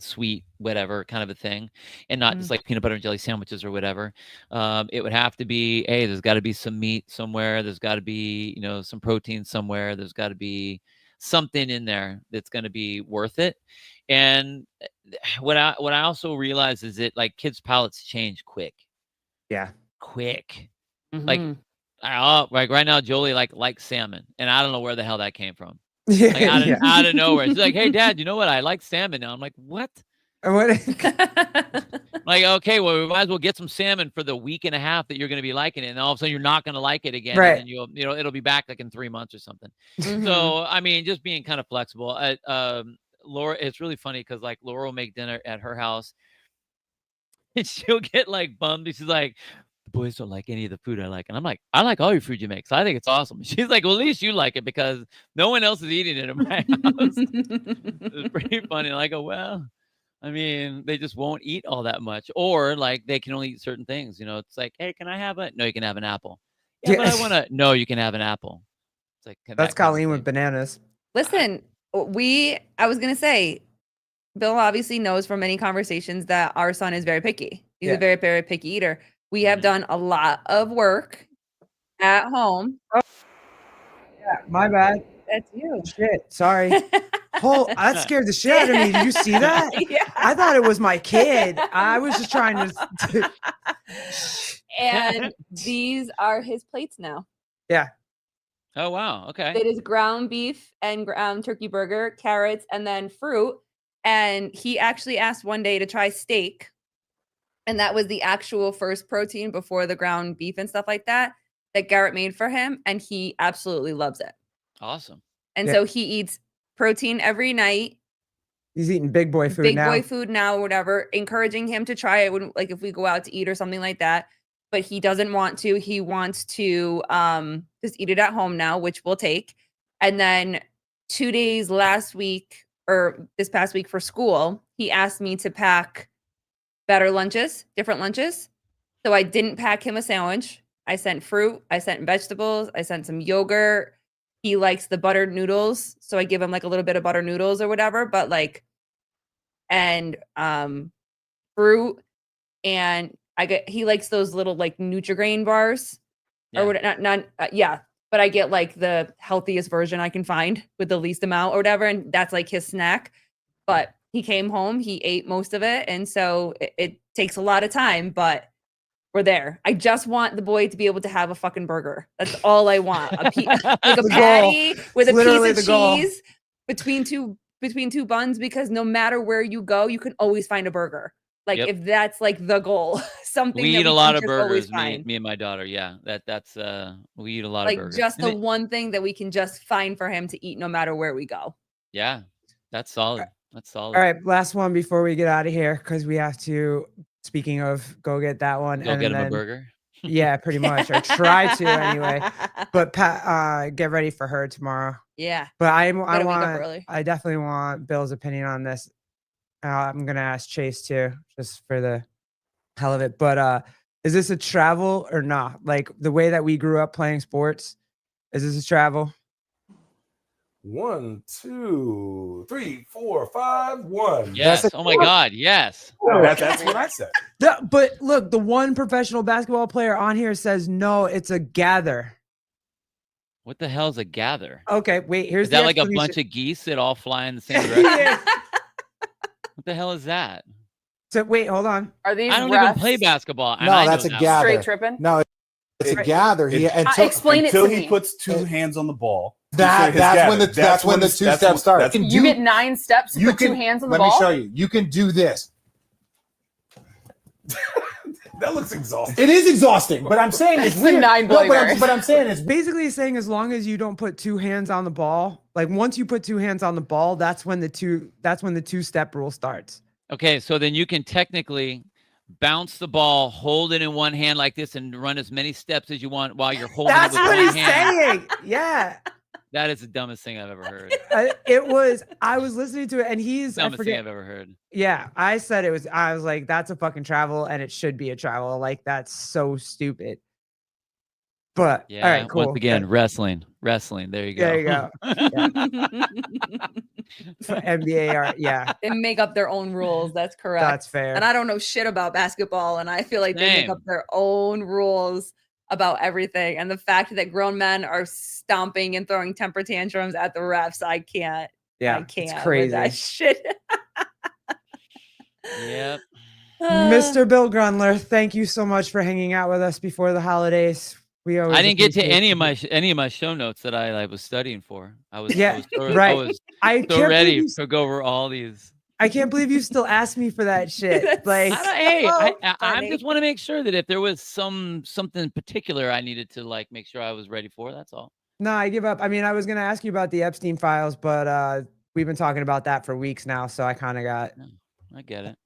sweet, whatever kind of a thing, and not just like peanut butter and jelly sandwiches or whatever. It would have to be, hey, there's got to be some meat somewhere. There's got to be, some protein somewhere. There's got to be something in there that's going to be worth it. And what I also realize is that, like, kids' palates change quick. Yeah. Quick. Mm-hmm. Like right now, Jolie likes salmon, and I don't know where the hell that came from. Yeah. Like, Yeah. out of nowhere, she's like, "Hey, Dad, you know what? I like salmon now." I'm like, "What?" What? Like, okay, well, we might as well get some salmon for the week and a half that you're going to be liking it, and all of a sudden you're not going to like it again, Right. and then it'll be back like in 3 months or something. Mhm. So, I mean, just being kind of flexible. Laura, it's really funny because, like, Laura will make dinner at her house, and she'll get, like, bummed. She's like, "The boys don't like any of the food I like," and I'm like, "I like all your food you make, so I think it's awesome." She's like, "Well, at least you like it because no one else is eating it in my house." It's pretty funny. And I go, well, I mean, they just won't eat all that much, or, like, they can only eat certain things. It's like, "Hey, can I have a?" "No, you can have an apple." "Yeah, but I want to." "No, you can have an apple." It's like That's that kind of Colleen with thing. bananas. Listen, I was going to say, Bill obviously knows from many conversations that our son is very picky. He's Yeah. a very, very picky eater. We have Mhm. done a lot of work at home. Yeah, my bad. That's you. Shit. Sorry. That scared the shit out of me. Did you see that? Yeah. I thought it was my kid. I was just trying to. And these are his plates now. Yeah. Oh, wow. Okay. It is ground beef and ground turkey burger, carrots, and then fruit. And he actually asked one day to try steak. And that was the actual first protein before the ground beef and stuff like that Garrett made for him. And he absolutely loves it. Awesome. And Yeah. so he eats protein every night. He's eating big boy food Big now. boy food now, or whatever, encouraging him to try it when, like, if we go out to eat or something like that. But he doesn't want to. He wants to just eat it at home now, which we'll take. And then 2 days last week or this past week for school, he asked me to pack better lunches, different lunches. So I didn't pack him a sandwich. I sent fruit. I sent vegetables. I sent some yogurt. He likes the buttered noodles. So I give him like a little bit of butter noodles or whatever, but like, and fruit. And he likes those little like Nutri-Grain bars Yeah. or what, yeah. But I get like the healthiest version I can find with the least amount or whatever. And that's like his snack. But he came home, he ate most of it. And so it takes a lot of time, but we're there. I just want the boy to be able to have a fucking burger. That's all I want. Like a The patty with a Literally piece the of goal. cheese between two buns, because no matter where you go, you can always find a burger. Like Yep. if that's like the goal, something We that eat a we lot can of just always burgers, find. me and my daughter. Yeah, that's we eat a lot of Like burgers. just And the it- one thing that we can just find for him to eat no matter where we go. yeah, that's solid. That's solid. All right, last one before we get out of here because we have to. Speaking of, go get that one, Go and get him a then burger. yeah, pretty much, or try to anyway. But get ready for her tomorrow. Yeah. But I Gotta wake up want, early. I definitely want Bill's opinion on this. I'm gonna ask Chase too, just for the hell of it. But is this a travel or not? Like the way that we grew up playing sports, is this a travel? 1, 2, 3, 4, 5, 1. Yes. Oh my God. Yes. That's what I said. But look, the one professional basketball player on here says no, it's a gather. What the hell is a gather? Okay, wait. Here's Is that the like a explanation. bunch of geese that all fly in the same direction? Yeah. What the hell is that? So wait, hold on. Are these I don't refs even play basketball. and No, I know that's a that. gather. straight tripping? No, it's a gather. He Explain it Until to he me. puts two hands on the ball. that's when the two steps start. You get 9 steps to put 2 hands on the ball? Let me show you. You can do this. That looks exhausting. It is exhausting, but I'm saying it's It's weird. a 9 No, pointer. but I'm saying it's Basically saying as long as you don't put two hands on the ball, like once you put two hands on the ball, that's when the two-step rule starts. Okay, so then you can technically bounce the ball, hold it in one hand like this, and run as many steps as you want while you're holding That's it with what one he's hand. saying. Yeah. That is the dumbest thing I've ever heard. I was listening to it and I Dumbest thing forget. I've ever heard. Yeah, I said it was, I was like, that's a fucking travel and it should be a travel. Like, that's so stupid. But Yeah. all right, cool. Once again, wrestling. There you go. There you go. NBA yeah. They make up their own rules. That's correct. That's fair. And I don't know shit about basketball, and I feel like they make Same. up their own rules about everything. And the fact that grown men are stomping and throwing temper tantrums at the refs, I can't. Yeah, I can't. it's with crazy. that shit. Yep. Mr. Bill Grundler, thank you so much for hanging out with us before the holidays. We always I didn't get to appreciate any of my show notes that I was studying for. I was Yeah, so, right. I was I so can't ready believe you, to go over all these. I can't believe you still asked me for that shit. Like, That's I just want to make sure that if there was something particular I needed to like make sure I was ready for, that's all. no, I give up. I mean, I was gonna ask you about the Epstein files, but we've been talking about that for weeks now, so I kind of got. I get it.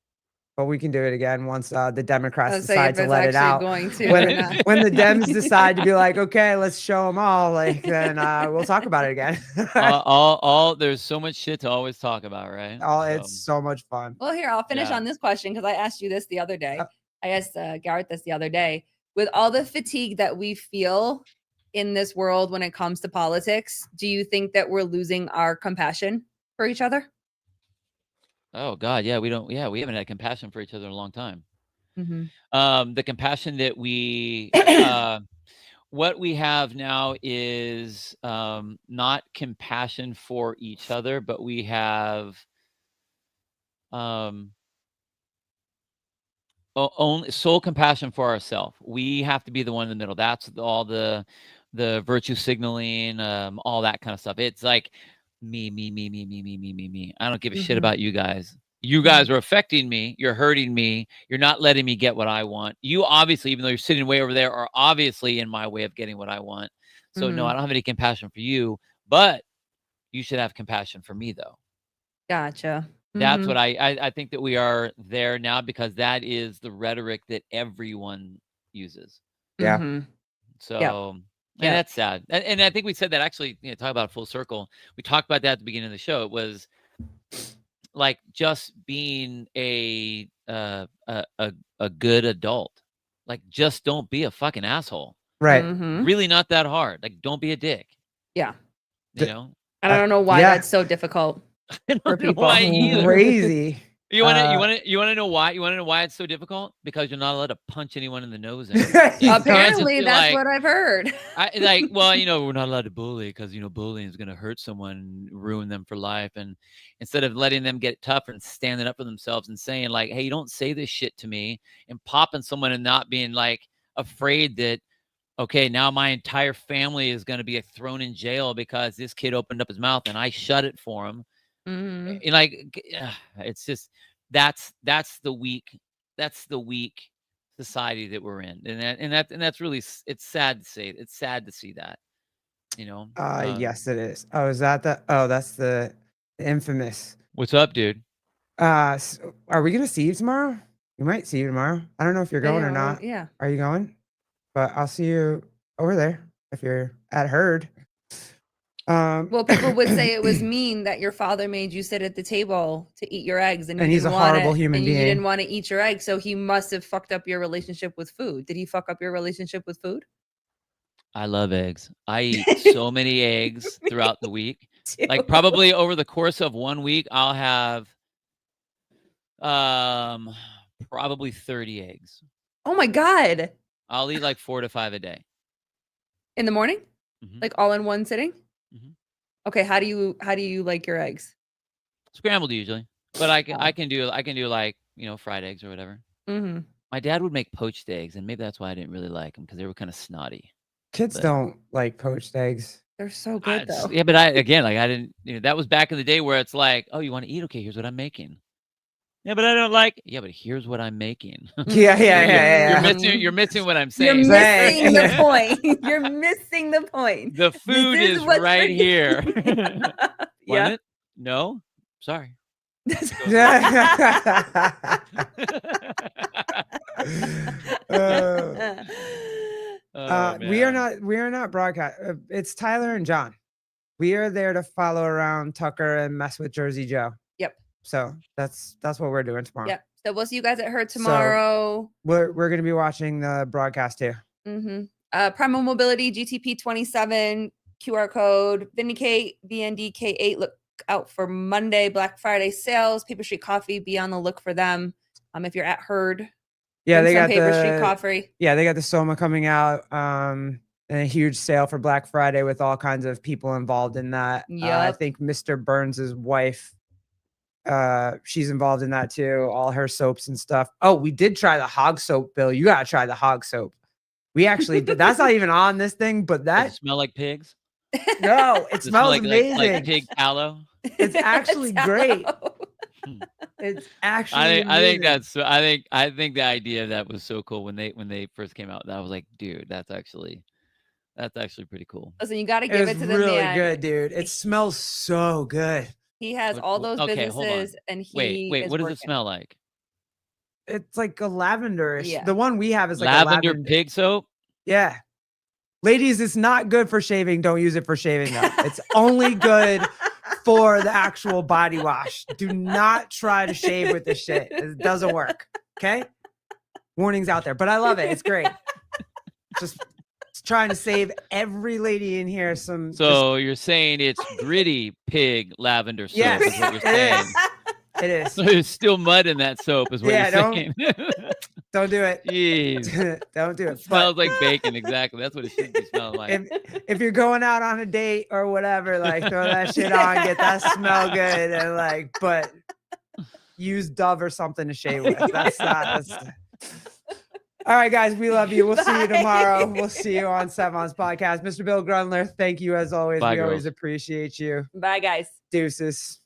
But we can do it again once the Democrats I'll say decide if to it's let it actually out. going to or When, not. when the Dems decide to be like, okay, let's show them all, like then we'll talk about it again. all there's so much shit to always talk about, right? It's so much fun. Well, here, I'll finish Yeah. on this question because I asked you this the other day. I asked Garrett this the other day. With all the fatigue that we feel in this world when it comes to politics, do you think that we're losing our compassion for each other? Oh God, yeah, we haven't had compassion for each other in a long time. Mm-hmm. The compassion that we what we have now is not compassion for each other, but we have only sole compassion for ourselves. We have to be the one in the middle. That's all the virtue signaling, all that kind of stuff. It's like me. I don't give a shit about you guys. You guys are affecting me. You're hurting me. You're not letting me get what I want. You obviously, even though you're sitting way over there, are obviously in my way of getting what I want. So no, I don't have any compassion for you, but you should have compassion for me though. Gotcha. That's what I think that we are there now because that is the rhetoric that everyone uses. Yeah. So, and that's sad. And I think we said that actually, talk about a full circle. We talked about that at the beginning of the show. It was like just being a good adult. Like just don't be a fucking asshole. Right. Really not that hard. Like don't be a dick. Yeah. You know? And I don't know why that's so difficult for people. Why either. Crazy. You want to know why? You want to know why it's so difficult? Because you're not allowed to punch anyone in the nose. Apparently, that's what I've heard. We're not allowed to bully because bullying is going to hurt someone, and ruin them for life. And instead of letting them get tough and standing up for themselves and saying like, "Hey, you don't say this shit to me," and popping someone and not being like afraid that, okay, now my entire family is going to be thrown in jail because this kid opened up his mouth and I shut it for him. Like it's just that's the weak that's the weak society that we're in, and that's really, it's sad to say. It's sad to see that, you know. Yes, it is. Oh, is that that's the infamous. What's up, dude? Are we gonna see you tomorrow? We might see you tomorrow. I don't know if you're going or not. Yeah. Are you going? But I'll see you over there if you're at Herd. Well, people would say it was mean that your father made you sit at the table to eat your eggs, and he's a horrible human being. You didn't want to eat your eggs, so he must have fucked up your relationship with food. Did he fuck up your relationship with food? I love eggs. I eat so many eggs throughout the week. Like probably over the course of 1 week, I'll have probably 30 eggs. Oh my God. I'll eat like 4 to 5 a day. In the morning? Like all in one sitting? Okay, how do you like your eggs? Scrambled usually, but I can do like, you know, fried eggs or whatever. My dad would make poached eggs, and maybe that's why I didn't really like them, because they were kind of snotty. Kids don't like poached eggs. They're so good though. Yeah, but I didn't. You know, that was back in the day where it's like, oh, you want to eat? Okay, here's what I'm making. Yeah, but I don't like. Yeah, but here's what I'm making. Yeah. You're missing what I'm saying. You're missing the point. You're missing the point. The food is right here. Yeah. It? No, sorry. We are not broadcast. It's Tyler and John. We are there to follow around Tucker and mess with Jersey Joe. Yep. So that's what we're doing tomorrow. Yep. So we'll see you guys at Herd tomorrow. So we're gonna be watching the broadcast too. Primal Mobility GTP 27 QR code. Vindicate VNDK8. Look out for Monday Black Friday sales. Paper Street Coffee. Be on the look for them. If you're at Herd. Yeah, they got Paper Street Coffee. Yeah, they got the Soma coming out. And a huge sale for Black Friday with all kinds of people involved in that. I think Mr. Burns's wife, she's involved in that too. All her soaps and stuff. Oh, we did try the hog soap, Bill. You gotta try the hog soap. We actually did. That's not even on this thing, but that Does it smell like pigs. No, it smells amazing. Like pig tallow. It's actually great. It's actually. I think the idea of that was so cool when they first came out. I was like, dude, that's actually pretty cool. Listen, you got to give it to the really man. Good, dude. It smells so good. He has all those businesses, and wait. What does it smell like? It's like a lavenderish. Yeah. The one we have is like lavender a lavender pig soap. Yeah. Ladies, it's not good for shaving. Don't use it for shaving though. It's only good for the actual body wash. Do not try to shave with this shit. It doesn't work. Okay? Warnings out there, but I love it. It's great. Just trying to save every lady in here some. So you're saying it's gritty pig lavender soap? Yes, is what you're saying. It is. So there's still mud in that soap, is what you're saying. Don't do it. Jeez. Don't do it. It smells like bacon. Exactly. That's what it should be smelling like. If you're going out on a date or whatever, like throw that shit on, get that smell good, and like, but use Dove or something to shave with. That's all right, guys. We love you. We'll see you tomorrow. We'll see you on Sevon's podcast. Mr. Bill Grundler, thank you as always. Bye, we always girls. appreciate you. Bye, guys. Deuces.